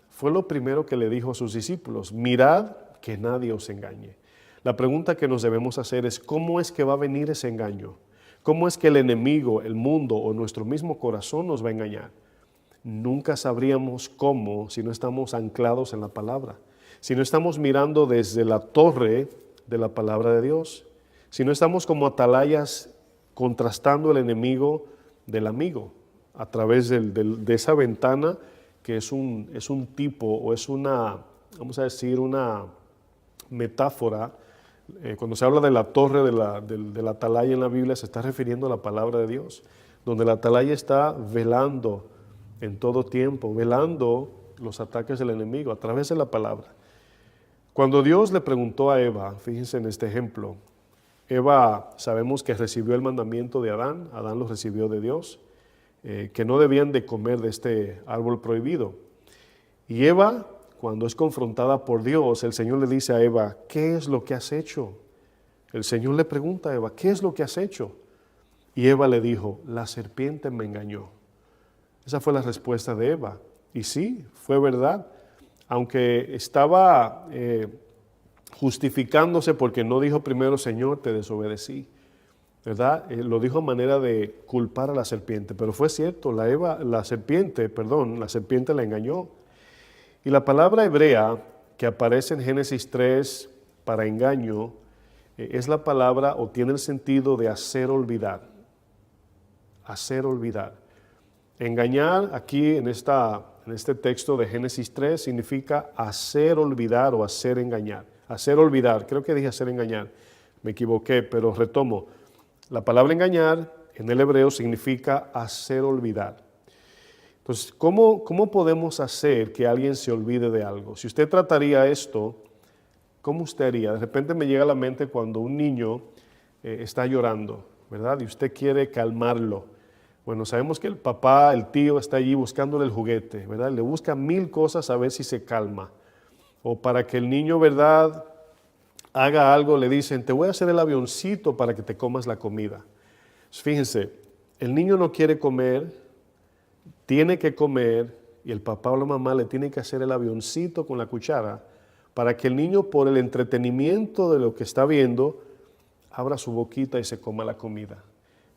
fue lo primero que le dijo a sus discípulos, mirad que nadie os engañe. La pregunta que nos debemos hacer es, ¿cómo es que va a venir ese engaño? ¿Cómo es que el enemigo, el mundo o nuestro mismo corazón nos va a engañar? Nunca sabríamos cómo si no estamos anclados en la palabra, si no estamos mirando desde la torre de la palabra de Dios, si no estamos como atalayas contrastando el enemigo del amigo a través de esa ventana que es un tipo o es una, vamos a decir, una metáfora. Cuando se habla de la torre de la atalaya en la Biblia se está refiriendo a la palabra de Dios, donde la atalaya está velando en todo tiempo, velando los ataques del enemigo a través de la palabra. Cuando Dios le preguntó a Eva, fíjense en este ejemplo, Eva sabemos que recibió el mandamiento de Adán, Adán lo recibió de Dios, que no debían de comer de este árbol prohibido. Y Eva, cuando es confrontada por Dios, el Señor le dice a Eva, ¿qué es lo que has hecho? El Señor le pregunta a Eva, ¿qué es lo que has hecho? Y Eva le dijo, la serpiente me engañó. Esa fue la respuesta de Eva. Y sí, fue verdad. Aunque estaba justificándose porque no dijo primero, Señor, te desobedecí, ¿verdad? Lo dijo a manera de culpar a la serpiente. Pero fue cierto, la serpiente la engañó. Y la palabra hebrea que aparece en Génesis 3 para engaño es la palabra o tiene el sentido de hacer olvidar. Hacer olvidar. Engañar aquí en este texto de Génesis 3 significa hacer olvidar o hacer engañar. Hacer olvidar, creo que dije hacer engañar, me equivoqué, pero retomo. La palabra engañar en el hebreo significa hacer olvidar. Entonces, ¿cómo podemos hacer que alguien se olvide de algo? Si usted trataría esto, ¿cómo usted haría? De repente me llega a la mente cuando un niño está llorando, ¿verdad? Y usted quiere calmarlo. Bueno, sabemos que el papá, el tío está allí buscándole el juguete, ¿verdad? Le busca 1000 cosas a ver si se calma. O para que el niño, ¿verdad?, haga algo, le dicen, te voy a hacer el avioncito para que te comas la comida. Pues fíjense, el niño no quiere comer, tiene que comer, y el papá o la mamá le tiene que hacer el avioncito con la cuchara para que el niño, por el entretenimiento de lo que está viendo, abra su boquita y se coma la comida.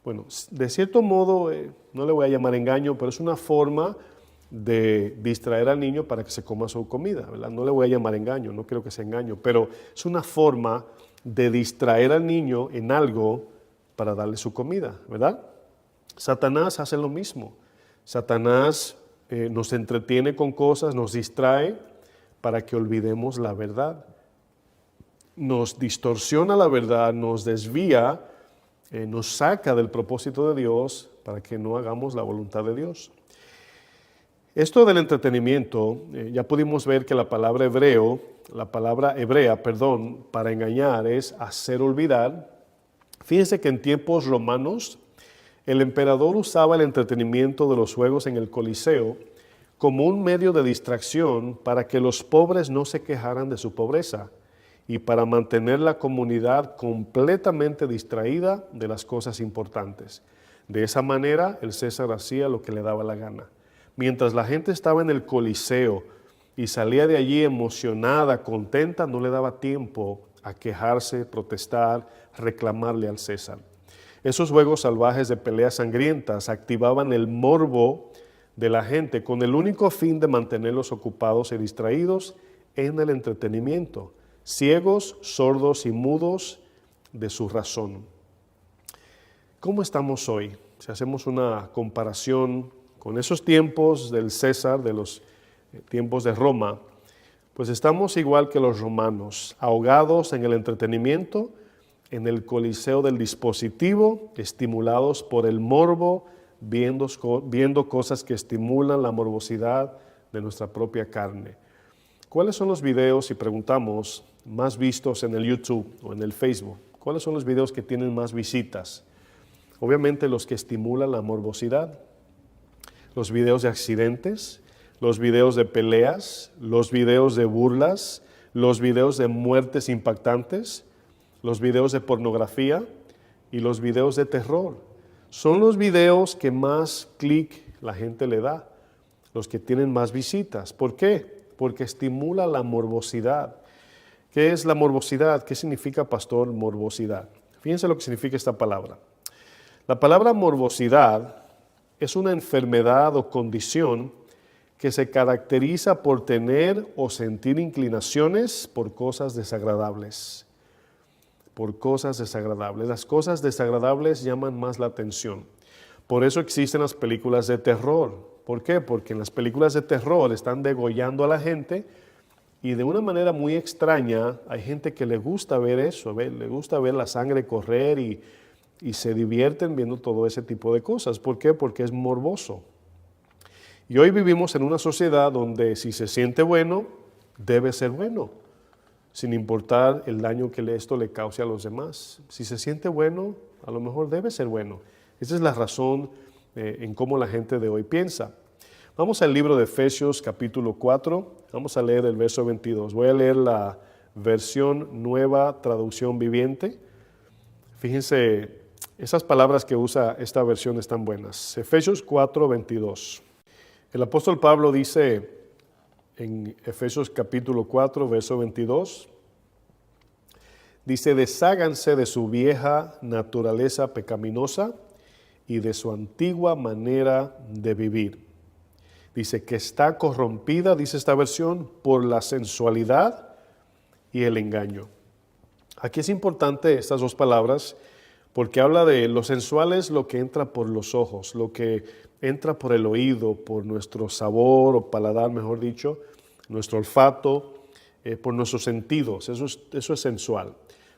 Bueno, de cierto modo, no le voy a llamar engaño, pero es una forma de distraer al niño para que se coma su comida, ¿verdad? No le voy a llamar engaño, no creo que sea engaño, pero es una forma de distraer al niño en algo para darle su comida, ¿verdad? Satanás hace lo mismo. Satanás nos entretiene con cosas, nos distrae para que olvidemos la verdad. Nos distorsiona la verdad, nos desvía, nos saca del propósito de Dios para que no hagamos la voluntad de Dios. Esto del entretenimiento, ya pudimos ver que la palabra hebrea, para engañar es hacer olvidar. Fíjense que en tiempos romanos, el emperador usaba el entretenimiento de los juegos en el Coliseo como un medio de distracción para que los pobres no se quejaran de su pobreza y para mantener la comunidad completamente distraída de las cosas importantes. De esa manera, el César hacía lo que le daba la gana. Mientras la gente estaba en el Coliseo y salía de allí emocionada, contenta, no le daba tiempo a quejarse, protestar, reclamarle al César. Esos juegos salvajes de peleas sangrientas activaban el morbo de la gente con el único fin de mantenerlos ocupados y distraídos en el entretenimiento, ciegos, sordos y mudos de su razón. ¿Cómo estamos hoy? Si hacemos una comparación con esos tiempos del César, de los tiempos de Roma, pues estamos igual que los romanos, ahogados en el entretenimiento, en el coliseo del dispositivo, estimulados por el morbo, viendo cosas que estimulan la morbosidad de nuestra propia carne. ¿Cuáles son los videos, si preguntamos, más vistos en el YouTube o en el Facebook? ¿Cuáles son los videos que tienen más visitas? Obviamente los que estimulan la morbosidad. Los videos de accidentes, los videos de peleas, los videos de burlas, los videos de muertes impactantes, los videos de pornografía y los videos de terror. Son los videos que más clic la gente le da, los que tienen más visitas. ¿Por qué? Porque estimula la morbosidad. ¿Qué es la morbosidad? ¿Qué significa, pastor, morbosidad? Fíjense lo que significa esta palabra. La palabra morbosidad es una enfermedad o condición que se caracteriza por tener o sentir inclinaciones por cosas desagradables. Por cosas desagradables. Las cosas desagradables llaman más la atención. Por eso existen las películas de terror. ¿Por qué? Porque en las películas de terror están degollando a la gente y de una manera muy extraña hay gente que le gusta ver eso, le gusta ver la sangre correr y se divierten viendo todo ese tipo de cosas. ¿Por qué? Porque es morboso. Y hoy vivimos en una sociedad donde si se siente bueno, debe ser bueno, sin importar el daño que esto le cause a los demás. Si se siente bueno, a lo mejor debe ser bueno. Esa es la razón en cómo la gente de hoy piensa. Vamos al libro de Efesios capítulo 4, vamos a leer el verso 22. Voy a leer la versión Nueva Traducción Viviente. Fíjense, esas palabras que usa esta versión están buenas. Efesios 4, 22. El apóstol Pablo dice en Efesios capítulo 4, verso 22, dice, desháganse de su vieja naturaleza pecaminosa y de su antigua manera de vivir. Dice que está corrompida, dice esta versión, por la sensualidad y el engaño. Aquí es importante estas dos palabras porque habla de lo sensual es lo que entra por los ojos, lo que entra por el oído, por nuestro sabor o paladar, mejor dicho, nuestro olfato, por nuestros sentidos. Eso es sensual.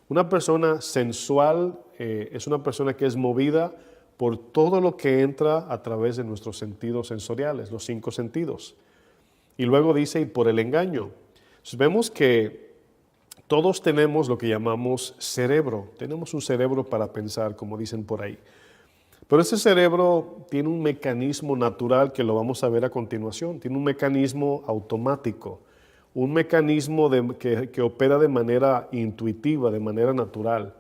Una persona sensual es una persona que es movida por todo lo que entra a través de nuestros sentidos sensoriales, los 5 sentidos. Y luego dice, y por el engaño. Entonces vemos que todos tenemos lo que llamamos cerebro. Tenemos un cerebro para pensar, como dicen por ahí. Pero ese cerebro tiene un mecanismo natural que lo vamos a ver a continuación. Tiene un mecanismo automático, un mecanismo que opera de manera intuitiva, de manera natural.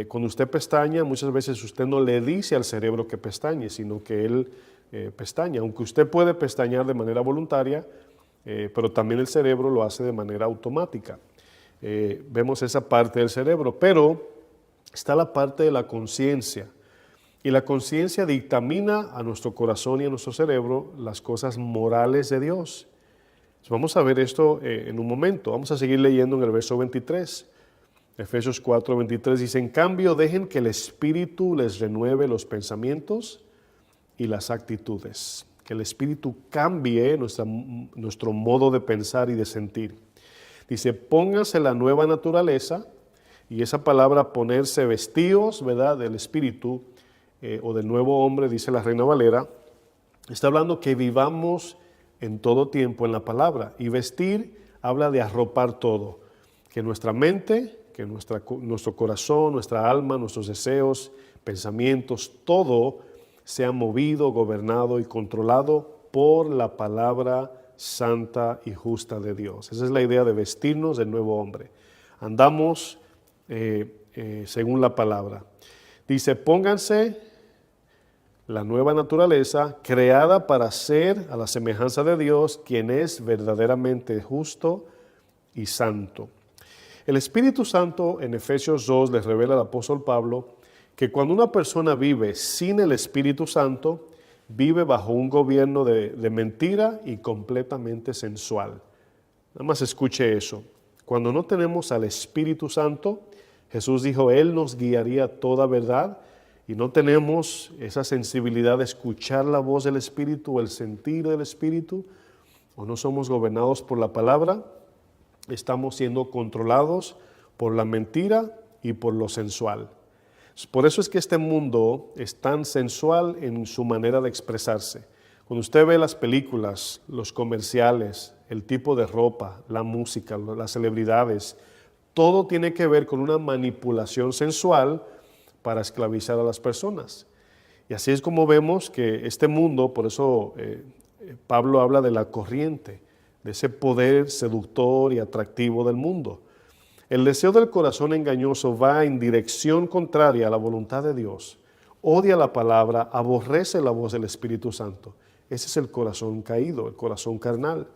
Cuando usted pestaña, muchas veces usted no le dice al cerebro que pestañe, sino que él pestaña. Aunque usted puede pestañear de manera voluntaria, pero también el cerebro lo hace de manera automática. Vemos esa parte del cerebro, pero está la parte de la conciencia. Y la conciencia dictamina a nuestro corazón y a nuestro cerebro las cosas morales de Dios. Vamos a ver esto en un momento. Vamos a seguir leyendo en el verso 23. Efesios 4:23 dice, en cambio dejen que el Espíritu les renueve los pensamientos y las actitudes. Que el Espíritu cambie nuestro modo de pensar y de sentir. Dice, pónganse la nueva naturaleza, y esa palabra ponerse vestidos, ¿verdad?, del Espíritu o del nuevo hombre, dice la Reina Valera, está hablando que vivamos en todo tiempo en la palabra. Y vestir habla de arropar todo, que nuestra mente, que nuestro corazón, nuestra alma, nuestros deseos, pensamientos, todo sea movido, gobernado y controlado por la palabra santa y justa de Dios. Esa es la idea de vestirnos del nuevo hombre. Andamos según la palabra. Dice, pónganse la nueva naturaleza creada para ser a la semejanza de Dios, quien es verdaderamente justo y santo. El Espíritu Santo en Efesios 2 les revela al apóstol Pablo que cuando una persona vive sin el Espíritu Santo, vive bajo un gobierno de mentira y completamente sensual. Nada más escuche eso. Cuando no tenemos al Espíritu Santo, Jesús dijo, Él nos guiaría a toda verdad, y no tenemos esa sensibilidad de escuchar la voz del Espíritu o el sentir del Espíritu, o no somos gobernados por la palabra, estamos siendo controlados por la mentira y por lo sensual. Por eso es que este mundo es tan sensual en su manera de expresarse. Cuando usted ve las películas, los comerciales, el tipo de ropa, la música, las celebridades, todo tiene que ver con una manipulación sensual para esclavizar a las personas. Y así es como vemos que este mundo, por eso Pablo habla de la corriente, de ese poder seductor y atractivo del mundo. El deseo del corazón engañoso va en dirección contraria a la voluntad de Dios. Odia la palabra, aborrece la voz del Espíritu Santo. Ese es el corazón caído, el corazón carnal.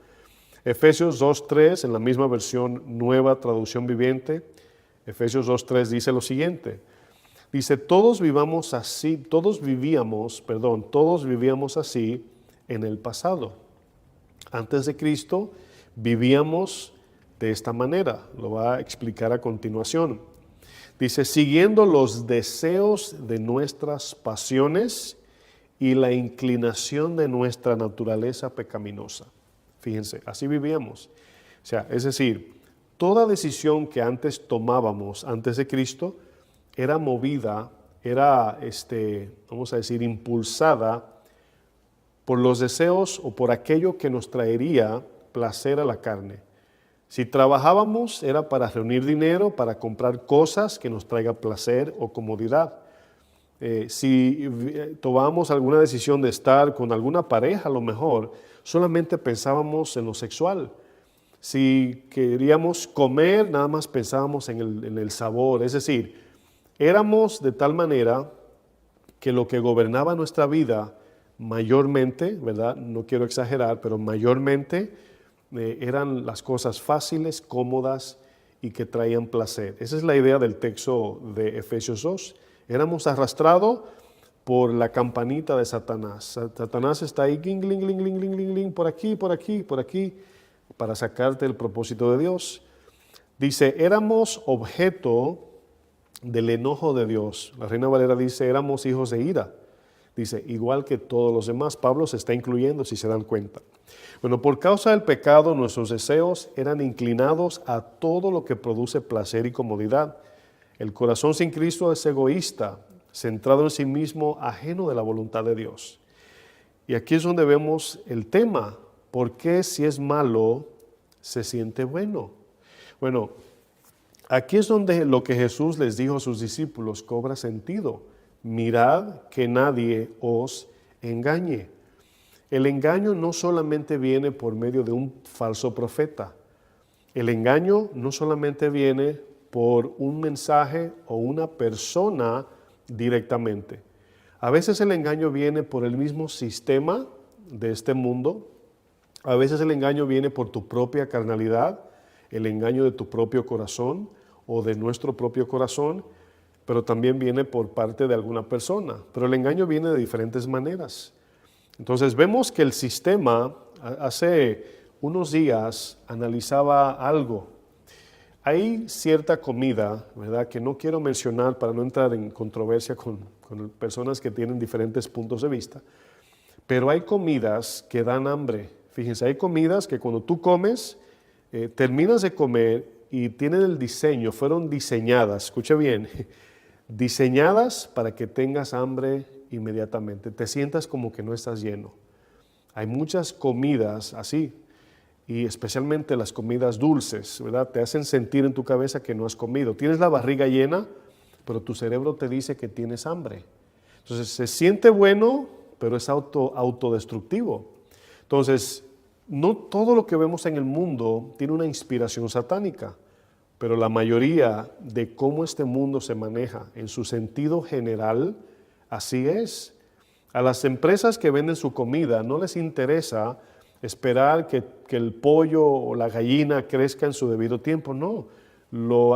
Efesios 2:3, en la misma versión Nueva Traducción Viviente, Efesios 2:3 dice lo siguiente. Dice, todos vivíamos así en el pasado. Antes de Cristo vivíamos de esta manera. Lo va a explicar a continuación. Dice, siguiendo los deseos de nuestras pasiones y la inclinación de nuestra naturaleza pecaminosa. Fíjense, así vivíamos. O sea, es decir, toda decisión que antes tomábamos antes de Cristo era movida, vamos a decir, impulsada por los deseos o por aquello que nos traería placer a la carne. Si trabajábamos era para reunir dinero, para comprar cosas que nos traiga placer o comodidad. Si tomábamos alguna decisión de estar con alguna pareja, a lo mejor, solamente pensábamos en lo sexual. Si queríamos comer, nada más pensábamos en el sabor. Es decir, éramos de tal manera que lo que gobernaba nuestra vida mayormente, ¿verdad? No quiero exagerar, pero mayormente eran las cosas fáciles, cómodas y que traían placer. Esa es la idea del texto de Efesios 2. Éramos arrastrados por la campanita de Satanás. Satanás está ahí, gling, gling, gling, gling, gling, gling, por aquí, por aquí, por aquí, para sacarte el propósito de Dios. Dice, éramos objeto del enojo de Dios. La Reina Valera dice, éramos hijos de ira. Dice, igual que todos los demás. Pablo se está incluyendo, si se dan cuenta. Bueno, por causa del pecado, nuestros deseos eran inclinados a todo lo que produce placer y comodidad. El corazón sin Cristo es egoísta, centrado en sí mismo, ajeno de la voluntad de Dios. Y aquí es donde vemos el tema. ¿Por qué si es malo, se siente bueno? Bueno, aquí es donde lo que Jesús les dijo a sus discípulos cobra sentido. Mirad que nadie os engañe. El engaño no solamente viene por medio de un falso profeta. El engaño no solamente viene por un mensaje o una persona directamente. A veces el engaño viene por el mismo sistema de este mundo. A veces el engaño viene por tu propia carnalidad, el engaño de tu propio corazón o de nuestro propio corazón. pero también viene por parte de alguna persona. Pero el engaño viene de diferentes maneras. Entonces vemos que el sistema hace unos días analizaba algo. Hay cierta comida, ¿verdad?, que no quiero mencionar para no entrar en controversia con personas que tienen diferentes puntos de vista, pero hay comidas que dan hambre. Fíjense, hay comidas que cuando tú comes, terminas de comer y tienen el diseño, fueron diseñadas, escucha bien, diseñadas para que tengas hambre inmediatamente, te sientas como que no estás lleno. Hay muchas comidas así, y especialmente las comidas dulces, ¿verdad? Te hacen sentir en tu cabeza que no has comido. Tienes la barriga llena, pero tu cerebro te dice que tienes hambre. Entonces se siente bueno, pero es autodestructivo. Entonces, no todo lo que vemos en el mundo tiene una inspiración satánica, pero la mayoría de cómo este mundo se maneja en su sentido general, así es. A las empresas que venden su comida no les interesa esperar que el pollo o la gallina crezca en su debido tiempo, no.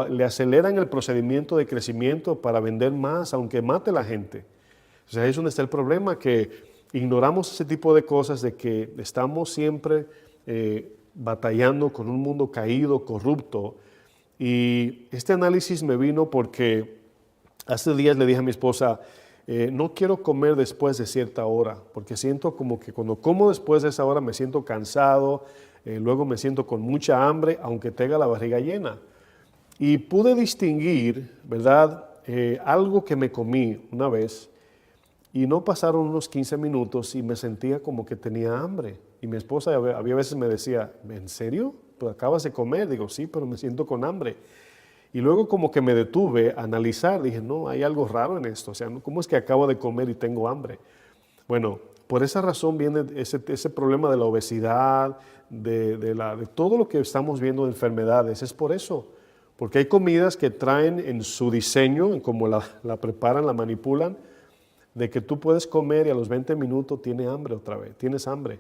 Le aceleran el procedimiento de crecimiento para vender más, aunque mate a la gente. O sea, ahí es donde está el problema, que ignoramos ese tipo de cosas, de que estamos siempre batallando con un mundo caído, corrupto. Y este análisis me vino porque hace días le dije a mi esposa, no quiero comer después de cierta hora, porque siento como que cuando como después de esa hora me siento cansado, luego me siento con mucha hambre, aunque tenga la barriga llena. Y pude distinguir, ¿verdad?, algo que me comí una vez, y no pasaron unos 15 minutos y me sentía como que tenía hambre. Y mi esposa había veces me decía, ¿en serio? Pues acabas de comer. Digo, sí, pero me siento con hambre. Y luego como que me detuve a analizar, dije, no, hay algo raro en esto. O sea, ¿cómo es que acabo de comer y tengo hambre? Bueno, por esa razón viene ese problema de la obesidad, de todo lo que estamos viendo de enfermedades. Es por eso. Porque hay comidas que traen en su diseño, en cómo la preparan, la manipulan, de que tú puedes comer y a los 20 minutos tienes hambre otra vez, tienes hambre.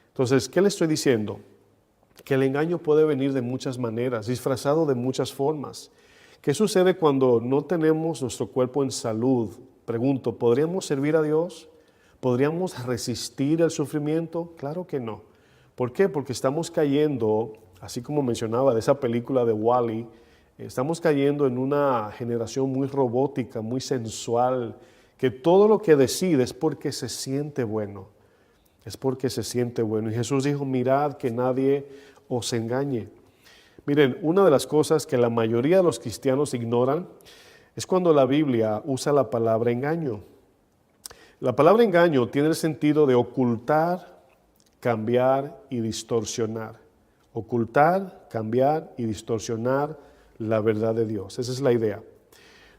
Entonces, ¿qué le estoy diciendo? Que el engaño puede venir de muchas maneras, disfrazado de muchas formas. ¿Qué sucede cuando no tenemos nuestro cuerpo en salud? Pregunto, ¿podríamos servir a Dios? ¿Podríamos resistir el sufrimiento? Claro que no. ¿Por qué? Porque estamos cayendo, así como mencionaba de esa película de Wall-E, estamos cayendo en una generación muy robótica, muy sensual, que todo lo que decide es porque se siente bueno. Es porque se siente bueno. Y Jesús dijo, mirad que nadie os engañe. Miren, una de las cosas que la mayoría de los cristianos ignoran es cuando la Biblia usa la palabra engaño. La palabra engaño tiene el sentido de ocultar, cambiar y distorsionar. Ocultar, cambiar y distorsionar la verdad de Dios. Esa es la idea.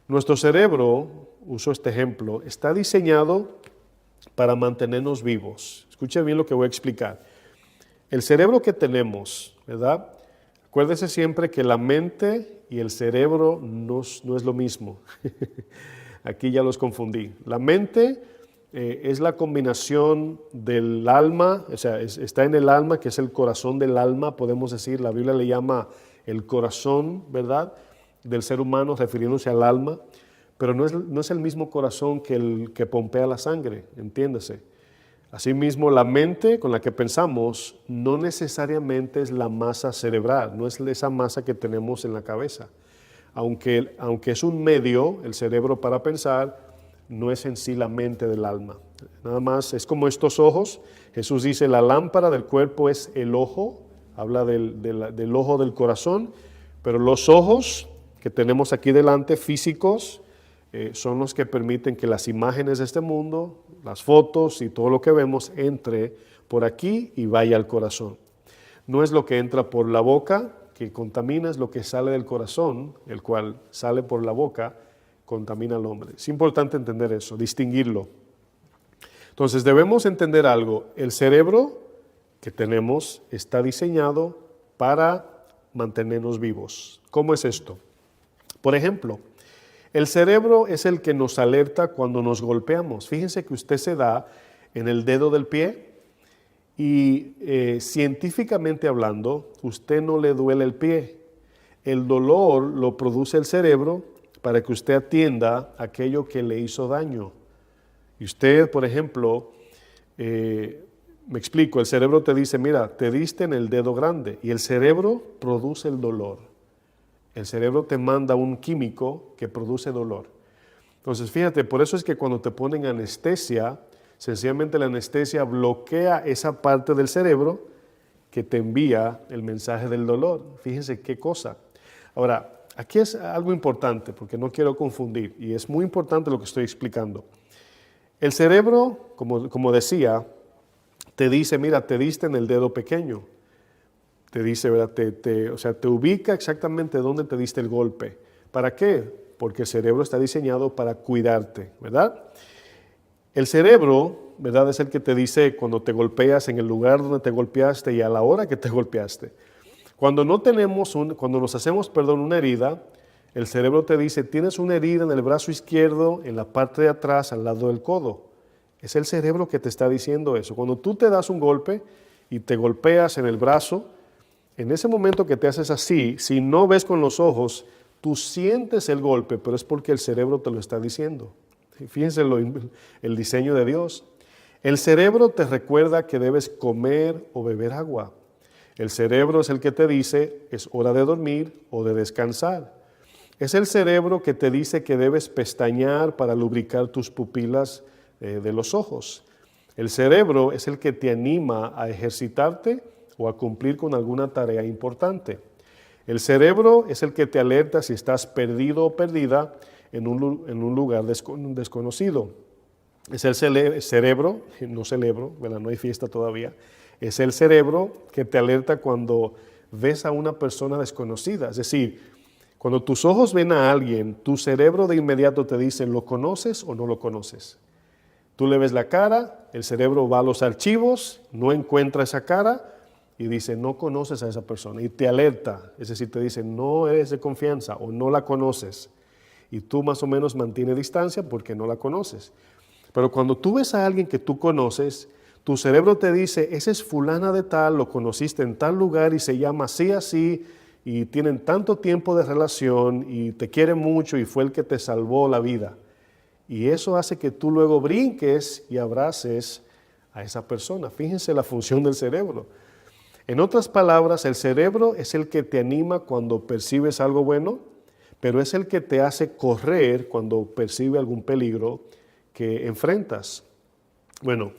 Nuestro cerebro, uso este ejemplo, está diseñado para mantenernos vivos. Escuchen bien lo que voy a explicar. El cerebro que tenemos, ¿verdad? Acuérdese siempre que la mente y el cerebro no es lo mismo. Aquí ya los confundí. La mente es la combinación del alma, o sea, está en el alma, que es el corazón del alma, podemos decir. La Biblia le llama el corazón, ¿verdad?, del ser humano, refiriéndose al alma, pero no es el mismo corazón que el que pompea la sangre, entiéndase. Asimismo, la mente con la que pensamos no necesariamente es la masa cerebral, no es esa masa que tenemos en la cabeza. Aunque es un medio, el cerebro, para pensar, no es en sí la mente del alma. Nada más es como estos ojos. Jesús dice, la lámpara del cuerpo es el ojo, habla del ojo del corazón, pero los ojos que tenemos aquí delante, físicos, son los que permiten que las imágenes de este mundo, las fotos y todo lo que vemos entre por aquí y vaya al corazón. No es lo que entra por la boca que contamina, es lo que sale del corazón, el cual sale por la boca, contamina al hombre. Es importante entender eso, distinguirlo. Entonces debemos entender algo, el cerebro que tenemos está diseñado para mantenernos vivos. ¿Cómo es esto? Por ejemplo, el cerebro es el que nos alerta cuando nos golpeamos. Fíjense que usted se da en el dedo del pie y científicamente hablando, usted no le duele el pie. El dolor lo produce el cerebro para que usted atienda aquello que le hizo daño. Y usted, por ejemplo, me explico, el cerebro te dice, mira, te diste en el dedo grande, y el cerebro produce el dolor. El cerebro te manda un químico que produce dolor. Entonces, fíjate, por eso es que cuando te ponen anestesia, sencillamente la anestesia bloquea esa parte del cerebro que te envía el mensaje del dolor. Fíjense qué cosa. Ahora, aquí es algo importante, porque no quiero confundir, y es muy importante lo que estoy explicando. El cerebro, como decía, te dice, mira, te diste en el dedo pequeño. Te dice, ¿verdad? O sea, te ubica exactamente dónde te diste el golpe. ¿Para qué? Porque el cerebro está diseñado para cuidarte, ¿verdad? El cerebro, ¿verdad? Es el que te dice cuando te golpeas en el lugar donde te golpeaste y a la hora que te golpeaste. Cuando nos hacemos una herida, el cerebro te dice, tienes una herida en el brazo izquierdo, en la parte de atrás, al lado del codo. Es el cerebro que te está diciendo eso. Cuando tú te das un golpe y te golpeas en el brazo, en ese momento que te haces así, si no ves con los ojos, tú sientes el golpe, pero es porque el cerebro te lo está diciendo. Fíjense el diseño de Dios. El cerebro te recuerda que debes comer o beber agua. El cerebro es el que te dice, es hora de dormir o de descansar. Es el cerebro que te dice que debes pestañear para lubricar tus pupilas de los ojos. El cerebro es el que te anima a ejercitarte o a cumplir con alguna tarea importante. El cerebro es el que te alerta si estás perdido o perdida en un lugar desconocido. Es el cerebro, no celebro, ¿verdad? No hay fiesta todavía. Es el cerebro que te alerta cuando ves a una persona desconocida. Es decir, cuando tus ojos ven a alguien, tu cerebro de inmediato te dice, ¿lo conoces o no lo conoces? Tú le ves la cara, el cerebro va a los archivos, no encuentra esa cara y dice, no conoces a esa persona. Y te alerta, es decir, te dice, no eres de confianza o no la conoces. Y tú más o menos mantienes distancia porque no la conoces. Pero cuando tú ves a alguien que tú conoces, tu cerebro te dice, ese es fulana de tal, lo conociste en tal lugar y se llama así, y tienen tanto tiempo de relación y te quiere mucho y fue el que te salvó la vida. Y eso hace que tú luego brinques y abraces a esa persona. Fíjense la función del cerebro. En otras palabras, el cerebro es el que te anima cuando percibes algo bueno, pero es el que te hace correr cuando percibe algún peligro que enfrentas. Bueno,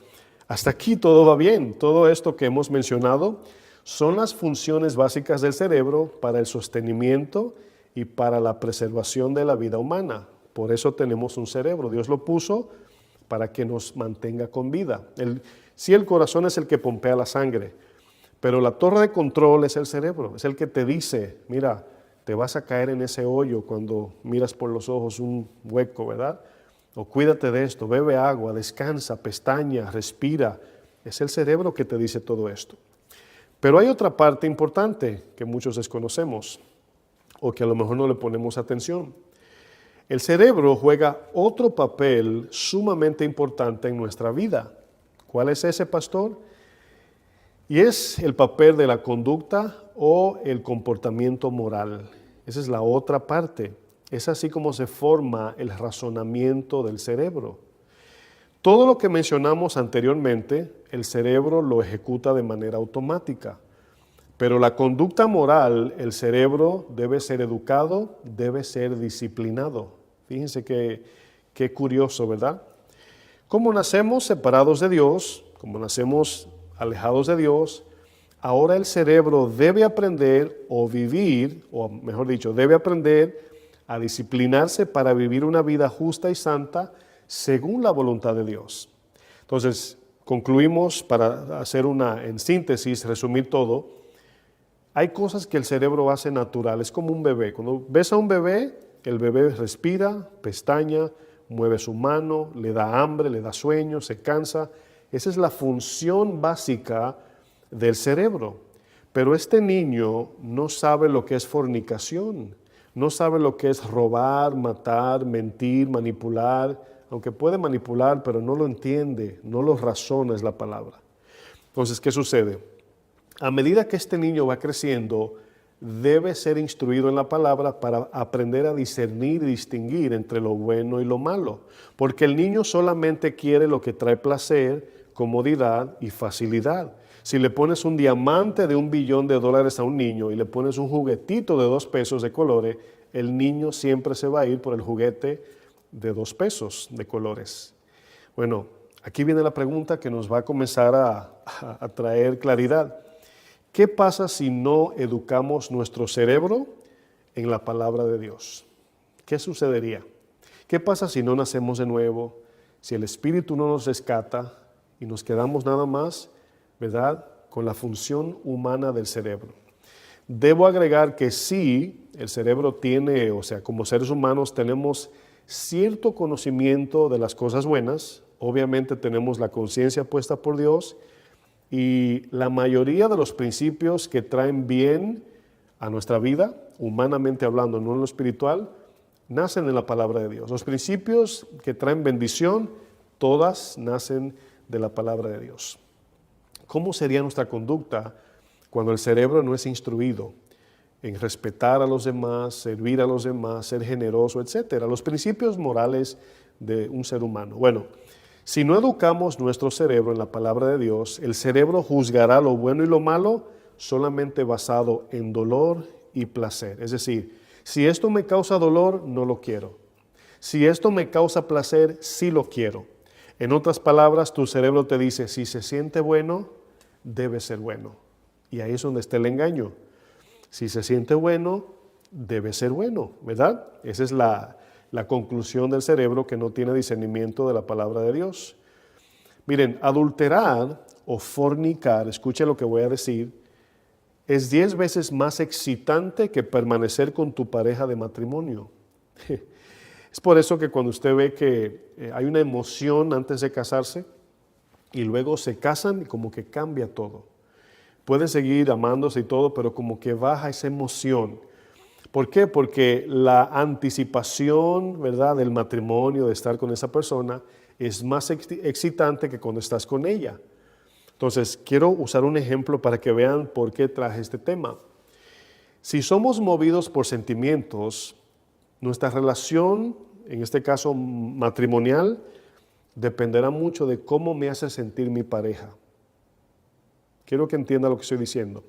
hasta aquí todo va bien. Todo esto que hemos mencionado son las funciones básicas del cerebro para el sostenimiento y para la preservación de la vida humana. Por eso tenemos un cerebro. Dios lo puso para que nos mantenga con vida. Sí, el corazón es el que pompea la sangre, pero la torre de control es el cerebro. Es el que te dice, mira, te vas a caer en ese hoyo cuando miras por los ojos un hueco, ¿verdad? O cuídate de esto, bebe agua, descansa, pestaña, respira. Es el cerebro que te dice todo esto. Pero hay otra parte importante que muchos desconocemos o que a lo mejor no le ponemos atención. El cerebro juega otro papel sumamente importante en nuestra vida. ¿Cuál es ese, pastor? Y es el papel de la conducta o el comportamiento moral. Esa es la otra parte. Es así como se forma el razonamiento del cerebro. Todo lo que mencionamos anteriormente, el cerebro lo ejecuta de manera automática. Pero la conducta moral, el cerebro debe ser educado, debe ser disciplinado. Fíjense qué curioso, ¿verdad? Como nacemos separados de Dios, como nacemos alejados de Dios, ahora el cerebro debe aprender o vivir, o mejor dicho, debe aprender a disciplinarse para vivir una vida justa y santa según la voluntad de Dios. Entonces, concluimos para hacer en síntesis, resumir todo. Hay cosas que el cerebro hace natural, es como un bebé. Cuando ves a un bebé, el bebé respira, pestaña, mueve su mano, le da hambre, le da sueño, se cansa. Esa es la función básica del cerebro. Pero este niño no sabe lo que es fornicación, no sabe lo que es robar, matar, mentir, manipular, aunque puede manipular, pero no lo entiende, no lo razona, es la palabra. Entonces, ¿qué sucede? A medida que este niño va creciendo, debe ser instruido en la palabra para aprender a discernir y distinguir entre lo bueno y lo malo. Porque el niño solamente quiere lo que trae placer, comodidad y facilidad. Si le pones un diamante de $1 billón a un niño y le pones un juguetito de 2 pesos de colores, el niño siempre se va a ir por el juguete de 2 pesos de colores. Bueno, aquí viene la pregunta que nos va a comenzar a traer claridad. ¿Qué pasa si no educamos nuestro cerebro en la palabra de Dios? ¿Qué sucedería? ¿Qué pasa si no nacemos de nuevo? Si el Espíritu no nos rescata y nos quedamos nada más, ¿verdad?, con la función humana del cerebro. Debo agregar que sí, el cerebro tiene, o sea, como seres humanos tenemos cierto conocimiento de las cosas buenas. Obviamente tenemos la conciencia puesta por Dios y la mayoría de los principios que traen bien a nuestra vida, humanamente hablando, no en lo espiritual, nacen en la palabra de Dios. Los principios que traen bendición, todas nacen de la palabra de Dios. ¿Cómo sería nuestra conducta cuando el cerebro no es instruido en respetar a los demás, servir a los demás, ser generoso, etcétera? Los principios morales de un ser humano. Bueno, si no educamos nuestro cerebro en la palabra de Dios, el cerebro juzgará lo bueno y lo malo solamente basado en dolor y placer. Es decir, si esto me causa dolor, no lo quiero. Si esto me causa placer, sí lo quiero. En otras palabras, tu cerebro te dice, si se siente bueno, debe ser bueno. Y ahí es donde está el engaño. Si se siente bueno, debe ser bueno, ¿verdad? Esa es la conclusión del cerebro que no tiene discernimiento de la palabra de Dios. Miren, adulterar o fornicar, escuche lo que voy a decir, es 10 veces más excitante que permanecer con tu pareja de matrimonio. Es por eso que cuando usted ve que hay una emoción antes de casarse y luego se casan y como que cambia todo. Pueden seguir amándose y todo, pero como que baja esa emoción. ¿Por qué? Porque la anticipación, ¿verdad?, del matrimonio, de estar con esa persona, es más excitante que cuando estás con ella. Entonces, quiero usar un ejemplo para que vean por qué traje este tema. Si somos movidos por sentimientos, nuestra relación, en este caso matrimonial, dependerá mucho de cómo me hace sentir mi pareja. Quiero que entienda lo que estoy diciendo.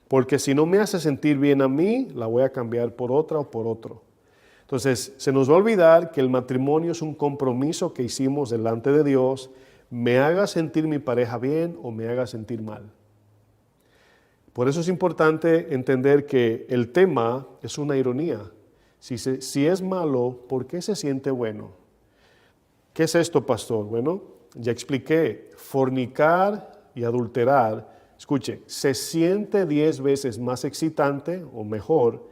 Porque si no me hace sentir bien a mí, la voy a cambiar por otra o por otro. Entonces, se nos va a olvidar que el matrimonio es un compromiso que hicimos delante de Dios, me haga sentir mi pareja bien o me haga sentir mal. Por eso es importante entender que el tema es una ironía. Si es malo, ¿por qué se siente bueno? ¿Qué es esto, pastor? Bueno, ya expliqué, fornicar y adulterar, escuche, se siente 10 veces más excitante o mejor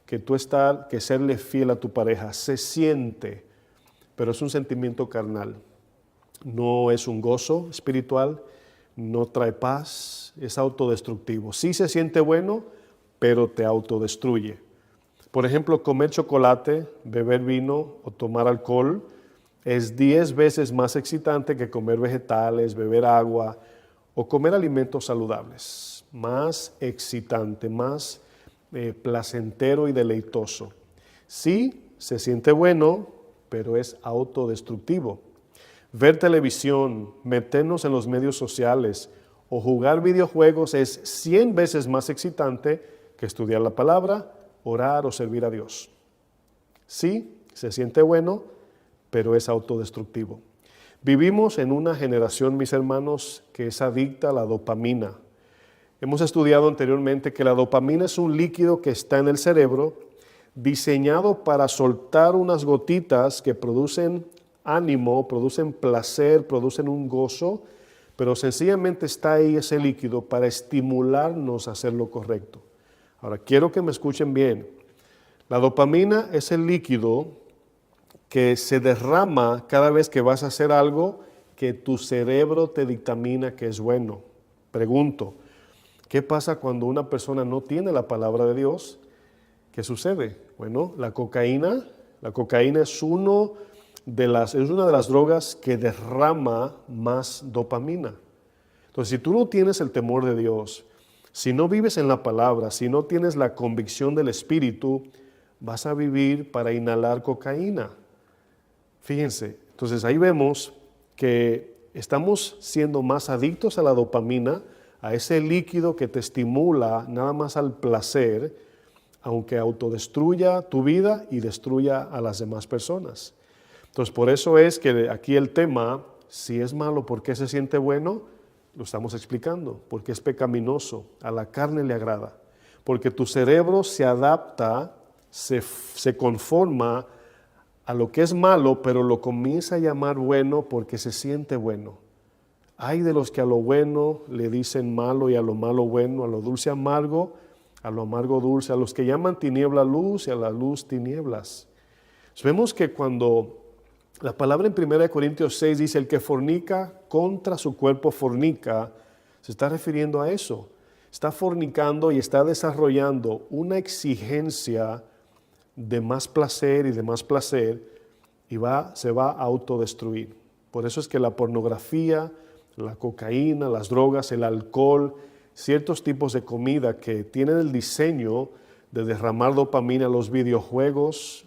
que serle fiel a tu pareja. Se siente, pero es un sentimiento carnal. No es un gozo espiritual, no trae paz, es autodestructivo. Sí se siente bueno, pero te autodestruye. Por ejemplo, comer chocolate, beber vino o tomar alcohol es 10 veces más excitante que comer vegetales, beber agua o comer alimentos saludables. Más excitante, más placentero y deleitoso. Sí, se siente bueno, pero es autodestructivo. Ver televisión, meternos en los medios sociales o jugar videojuegos es 100 veces más excitante que estudiar la palabra, orar o servir a Dios. Sí, se siente bueno, pero es autodestructivo. Vivimos en una generación, mis hermanos, que es adicta a la dopamina. Hemos estudiado anteriormente que la dopamina es un líquido que está en el cerebro, diseñado para soltar unas gotitas que producen ánimo, producen placer, producen un gozo, pero sencillamente está ahí ese líquido para estimularnos a hacer lo correcto. Ahora, quiero que me escuchen bien. La dopamina es el líquido que se derrama cada vez que vas a hacer algo que tu cerebro te dictamina que es bueno. Pregunto, ¿qué pasa cuando una persona no tiene la palabra de Dios? ¿Qué sucede? Bueno, la cocaína es una de las drogas que derrama más dopamina. Entonces, si tú no tienes el temor de Dios, Si no vives en la palabra, si no tienes la convicción del Espíritu, vas a vivir para inhalar cocaína. Fíjense, entonces ahí vemos que estamos siendo más adictos a la dopamina, a ese líquido que te estimula nada más al placer, aunque autodestruya tu vida y destruya a las demás personas. Entonces, por eso es que aquí el tema, si es malo, ¿por qué se siente bueno? Lo estamos explicando, porque es pecaminoso, a la carne le agrada, porque tu cerebro se adapta, se conforma a lo que es malo, pero lo comienza a llamar bueno porque se siente bueno. Hay de los que a lo bueno le dicen malo y a lo malo bueno, a lo dulce amargo, a lo amargo dulce, a los que llaman tiniebla luz y a la luz tinieblas. Entonces, vemos que cuando la palabra en 1 Corintios 6 dice el que fornica contra su cuerpo fornica, se está refiriendo a eso. Está fornicando y está desarrollando una exigencia de más placer y de más placer y se va a autodestruir. Por eso es que la pornografía, la cocaína, las drogas, el alcohol, ciertos tipos de comida que tienen el diseño de derramar dopamina, los videojuegos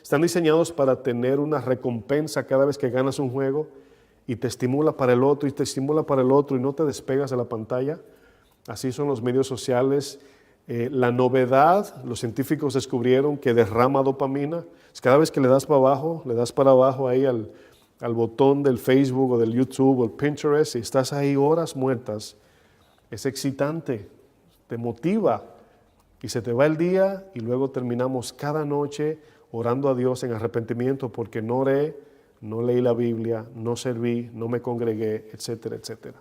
están diseñados para tener una recompensa cada vez que ganas un juego y te estimula para el otro y te estimula para el otro y no te despegas de la pantalla. Así son los medios sociales. La novedad, los científicos descubrieron que derrama dopamina. Cada vez que le das para abajo ahí al botón del Facebook o del YouTube o el Pinterest y estás ahí horas muertas, es excitante, te motiva y se te va el día y luego terminamos cada noche orando a Dios en arrepentimiento porque no oré, no leí la Biblia, no serví, no me congregué, etcétera, etcétera.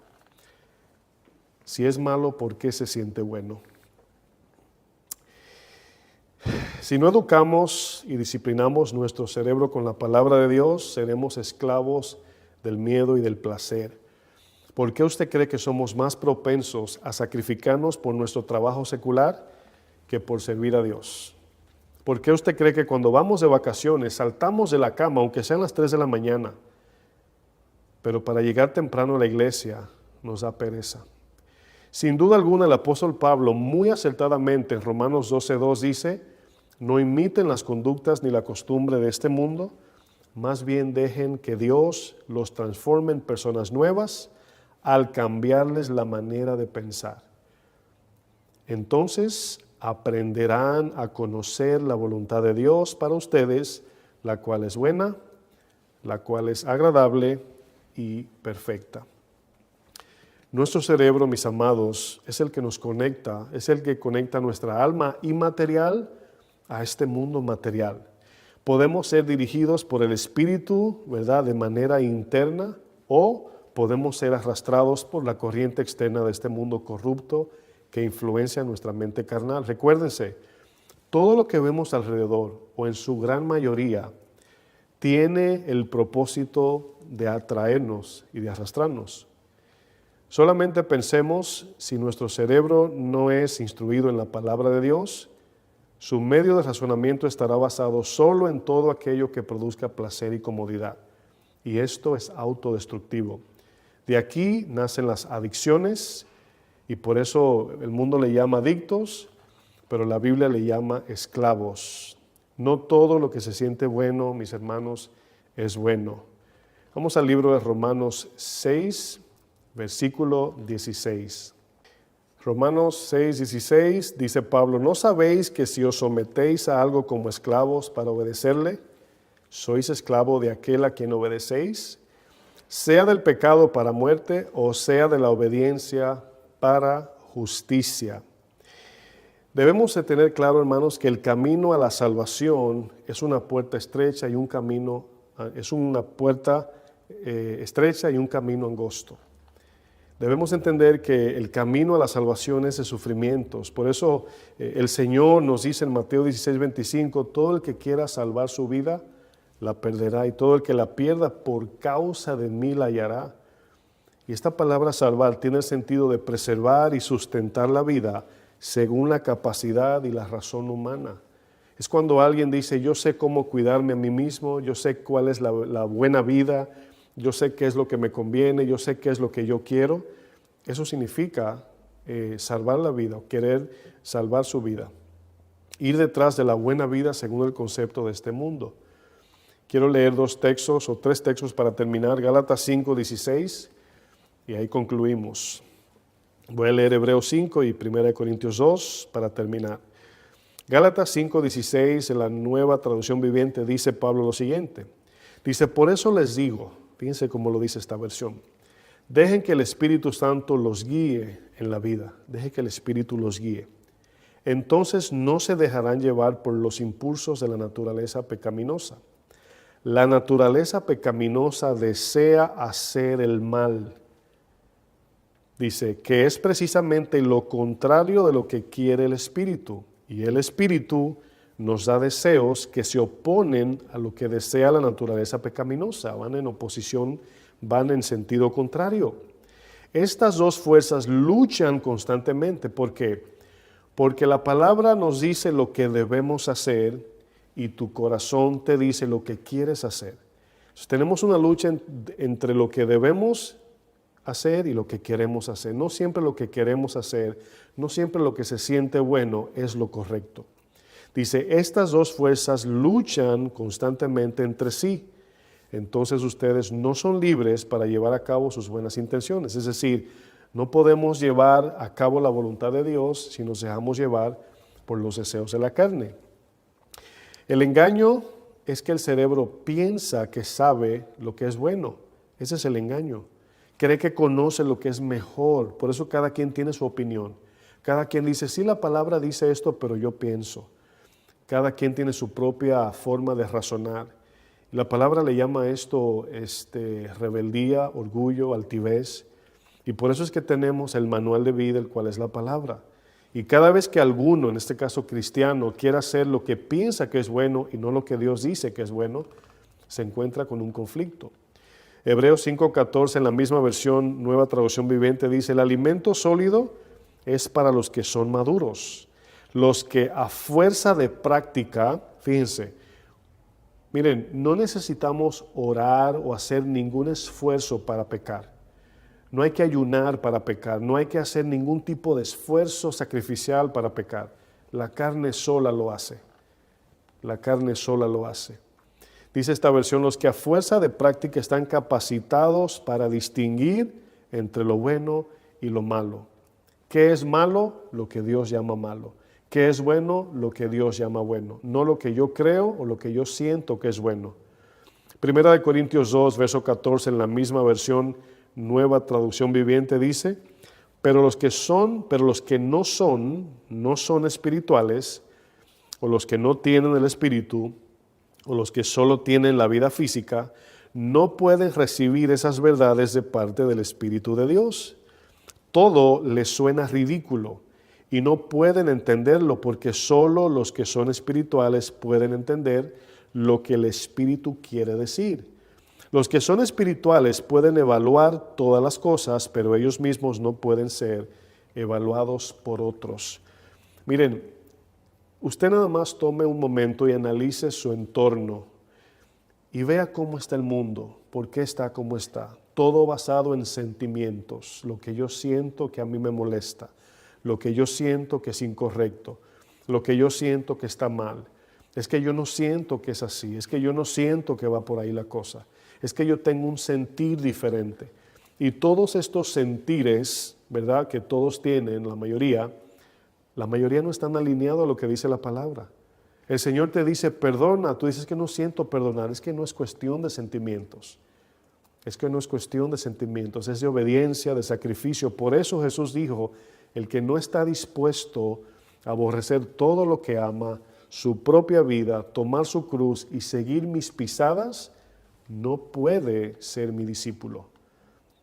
Si es malo, ¿por qué se siente bueno? Si no educamos y disciplinamos nuestro cerebro con la palabra de Dios, seremos esclavos del miedo y del placer. ¿Por qué usted cree que somos más propensos a sacrificarnos por nuestro trabajo secular que por servir a Dios? ¿Por qué usted cree que cuando vamos de vacaciones saltamos de la cama, aunque sean las 3 de la mañana, pero para llegar temprano a la iglesia nos da pereza? Sin duda alguna el apóstol Pablo muy acertadamente en Romanos 12:2 dice: no imiten las conductas ni la costumbre de este mundo, más bien dejen que Dios los transforme en personas nuevas al cambiarles la manera de pensar. Entonces aprenderán a conocer la voluntad de Dios para ustedes, la cual es buena, la cual es agradable y perfecta. Nuestro cerebro, mis amados, es el que nos conecta, es el que conecta nuestra alma inmaterial a este mundo material. Podemos ser dirigidos por el Espíritu, ¿verdad?, de manera interna, o podemos ser arrastrados por la corriente externa de este mundo corrupto que influencia nuestra mente carnal. Recuérdense, todo lo que vemos alrededor, o en su gran mayoría, tiene el propósito de atraernos y de arrastrarnos. Solamente pensemos, si nuestro cerebro no es instruido en la palabra de Dios, su medio de razonamiento estará basado solo en todo aquello que produzca placer y comodidad. Y esto es autodestructivo. De aquí nacen las adicciones y por eso el mundo le llama adictos, pero la Biblia le llama esclavos. No todo lo que se siente bueno, mis hermanos, es bueno. Vamos al libro de Romanos 6, versículo 16. Romanos 6, 16 dice Pablo: ¿no sabéis que si os sometéis a algo como esclavos para obedecerle, sois esclavo de aquel a quien obedecéis, sea del pecado para muerte o sea de la obediencia para justicia? Debemos de tener claro, hermanos, que el camino a la salvación es una puerta estrecha y un camino angosto. Debemos entender que el camino a la salvación es de sufrimientos. Por eso el Señor nos dice en Mateo 16:25, todo el que quiera salvar su vida, la perderá, y todo el que la pierda por causa de mí la hallará. Y esta palabra salvar tiene el sentido de preservar y sustentar la vida según la capacidad y la razón humana. Es cuando alguien dice: yo sé cómo cuidarme a mí mismo, yo sé cuál es la buena vida, yo sé qué es lo que me conviene, yo sé qué es lo que yo quiero, Eso significa salvar la vida o querer salvar su vida. Ir detrás de la buena vida según el concepto de este mundo. Quiero leer 2 textos o 3 textos para terminar. Gálatas 5:16 y ahí concluimos. Voy a leer Hebreos 5 y 1 Corintios 2 para terminar. Gálatas 5:16 en la Nueva Traducción Viviente dice Pablo lo siguiente. Dice, por eso les digo, fíjense cómo lo dice esta versión, dejen que el Espíritu Santo los guíe en la vida, dejen que el Espíritu los guíe. Entonces no se dejarán llevar por los impulsos de la naturaleza pecaminosa. La naturaleza pecaminosa desea hacer el mal. Dice que es precisamente lo contrario de lo que quiere el Espíritu. Y el Espíritu nos da deseos que se oponen a lo que desea la naturaleza pecaminosa. Van en oposición, van en sentido contrario. Estas dos fuerzas luchan constantemente. ¿Por qué? Porque la palabra nos dice lo que debemos hacer y tu corazón te dice lo que quieres hacer. Entonces, tenemos una lucha entre lo que debemos hacer y lo que queremos hacer. No siempre lo que queremos hacer, no siempre lo que se siente bueno es lo correcto. Dice, estas dos fuerzas luchan constantemente entre sí. Entonces ustedes no son libres para llevar a cabo sus buenas intenciones. Es decir, no podemos llevar a cabo la voluntad de Dios si nos dejamos llevar por los deseos de la carne. El engaño es que el cerebro piensa que sabe lo que es bueno. Ese es el engaño. Cree que conoce lo que es mejor. Por eso cada quien tiene su opinión. Cada quien dice, sí, la palabra dice esto, pero yo pienso. Cada quien tiene su propia forma de razonar. La palabra le llama a esto rebeldía, orgullo, altivez. Y por eso es que tenemos el manual de vida, el cual es la palabra. Y cada vez que alguno, en este caso cristiano, quiera hacer lo que piensa que es bueno y no lo que Dios dice que es bueno, se encuentra con un conflicto. Hebreos 5:14 en la misma versión, Nueva Traducción Viviente, dice, el alimento sólido es para los que son maduros, los que a fuerza de práctica, fíjense, miren, no necesitamos orar o hacer ningún esfuerzo para pecar. No hay que ayunar para pecar, no hay que hacer ningún tipo de esfuerzo sacrificial para pecar. La carne sola lo hace. La carne sola lo hace. Dice esta versión, los que a fuerza de práctica están capacitados para distinguir entre lo bueno y lo malo. ¿Qué es malo? Lo que Dios llama malo. ¿Qué es bueno? Lo que Dios llama bueno. No lo que yo creo o lo que yo siento que es bueno. 1 Corintios 2, verso 14, en la misma versión, Nueva Traducción Viviente, dice, pero los que no son espirituales, o los que no tienen el Espíritu, o los que solo tienen la vida física, no pueden recibir esas verdades de parte del Espíritu de Dios. Todo les suena ridículo y no pueden entenderlo porque solo los que son espirituales pueden entender lo que el Espíritu quiere decir. Los que son espirituales pueden evaluar todas las cosas, pero ellos mismos no pueden ser evaluados por otros. Miren, usted nada más tome un momento y analice su entorno y vea cómo está el mundo, por qué está como está. Todo basado en sentimientos, lo que yo siento que a mí me molesta, lo que yo siento que es incorrecto, lo que yo siento que está mal. Es que yo no siento que es así, es que yo no siento que va por ahí la cosa. Es que yo tengo un sentir diferente. Y todos estos sentires, ¿verdad?, que todos tienen, la mayoría no están alineados a lo que dice la palabra. El Señor te dice, perdona, tú dices que no siento perdonar, es que no es cuestión de sentimientos. Es que no es cuestión de sentimientos, es de obediencia, de sacrificio. Por eso Jesús dijo, el que no está dispuesto a aborrecer todo lo que ama, su propia vida, tomar su cruz y seguir mis pisadas, no puede ser mi discípulo.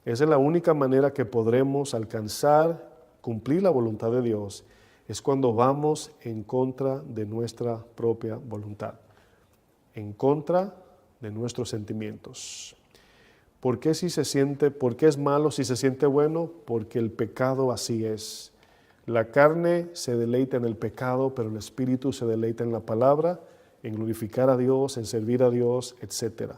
Esa es la única manera que podremos alcanzar, cumplir la voluntad de Dios, es cuando vamos en contra de nuestra propia voluntad, en contra de nuestros sentimientos. ¿Por qué es malo si se siente bueno? Porque el pecado así es. La carne se deleita en el pecado, pero el espíritu se deleita en la palabra, en glorificar a Dios, en servir a Dios, etc.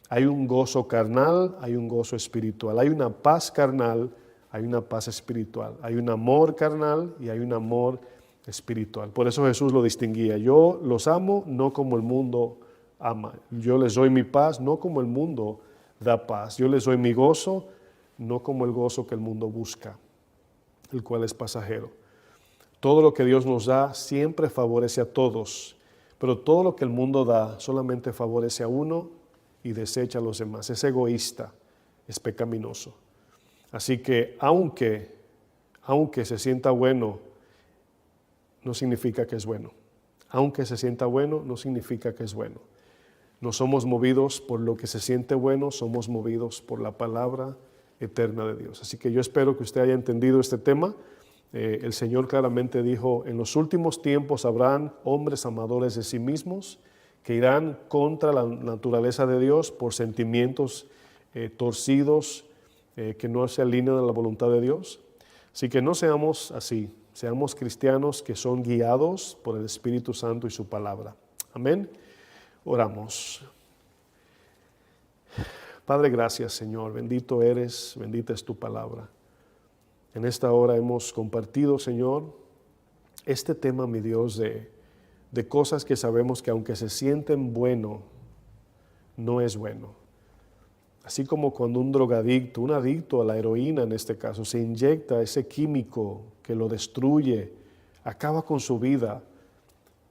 Hay un gozo carnal, hay un gozo espiritual, hay una paz carnal, hay una paz espiritual. Hay un amor carnal y hay un amor espiritual. Por eso Jesús lo distinguía. Yo los amo no como el mundo ama. Yo les doy mi paz no como el mundo da paz. Yo les doy mi gozo no como el gozo que el mundo busca, el cual es pasajero. Todo lo que Dios nos da siempre favorece a todos, pero todo lo que el mundo da solamente favorece a uno y desecha a los demás. Es egoísta, es pecaminoso. Así que aunque se sienta bueno, no significa que es bueno. Aunque se sienta bueno, no significa que es bueno. No somos movidos por lo que se siente bueno, somos movidos por la palabra eterna de Dios. Así que yo espero que usted haya entendido este tema. El Señor claramente dijo, en los últimos tiempos habrán hombres amadores de sí mismos que irán contra la naturaleza de Dios por sentimientos torcidos que no se alinean a la voluntad de Dios. Así que no seamos así, seamos cristianos que son guiados por el Espíritu Santo y su palabra. Amén. Oramos. Padre, gracias, Señor. Bendito eres, bendita es tu palabra. En esta hora hemos compartido, Señor, este tema, mi Dios, de cosas que sabemos que aunque se sienten bueno, no es bueno. Así como cuando un drogadicto, un adicto a la heroína en este caso, se inyecta ese químico que lo destruye, acaba con su vida,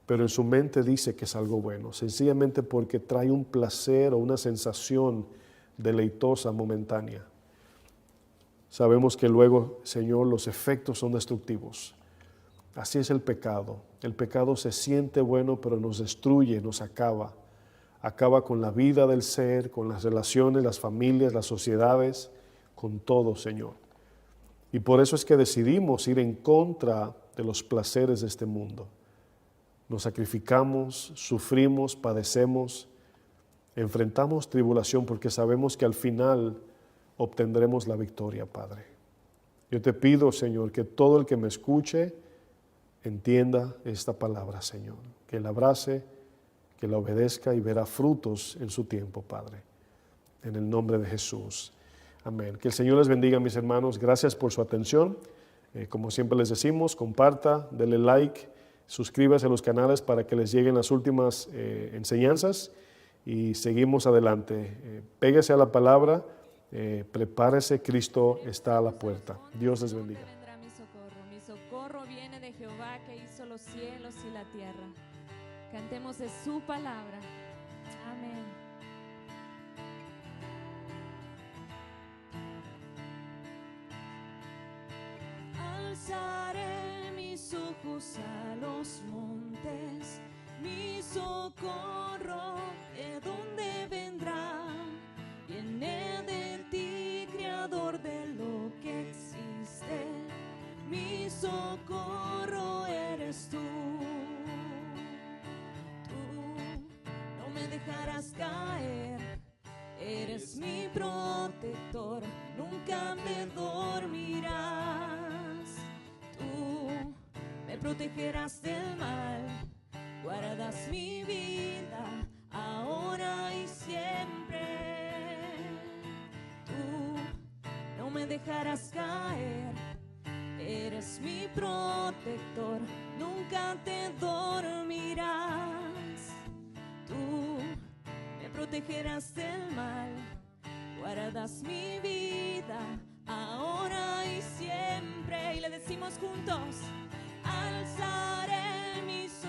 pero en su mente dice que es algo bueno, sencillamente porque trae un placer o una sensación deleitosa momentánea. Sabemos que luego, Señor, los efectos son destructivos. Así es el pecado. El pecado se siente bueno, pero nos destruye, nos acaba. Acaba con la vida del ser, con las relaciones, las familias, las sociedades, con todo, Señor. Y por eso es que decidimos ir en contra de los placeres de este mundo. Nos sacrificamos, sufrimos, padecemos, enfrentamos tribulación porque sabemos que al final obtendremos la victoria, Padre. Yo te pido, Señor, que todo el que me escuche entienda esta palabra, Señor, que la abrace, que la obedezca y verá frutos en su tiempo, Padre. En el nombre de Jesús. Amén. Que el Señor les bendiga, mis hermanos. Gracias por su atención. Como siempre les decimos, comparta, dele like, suscríbase a los canales para que les lleguen las últimas enseñanzas y seguimos adelante. Pégase a la palabra, prepárese, Cristo está a la puerta. Dios les bendiga. Vendrá mi socorro viene de Jehová que hizo los cielos y la tierra. Cantemos de su palabra. Amén. Alzaré mis ojos a los montes, mi socorro, ¿de dónde vendrá? Viene de ti, creador de lo que existe, mi socorro eres tú. No me dejarás caer, eres mi protector, nunca me dormirás. Tú me protegerás del mal, guardas mi vida, ahora y siempre. Tú no me dejarás caer, eres mi protector, nunca te dormirás. Tú me protegerás del mal, guardas mi vida, ahora y siempre. Y le decimos juntos, alzaré mis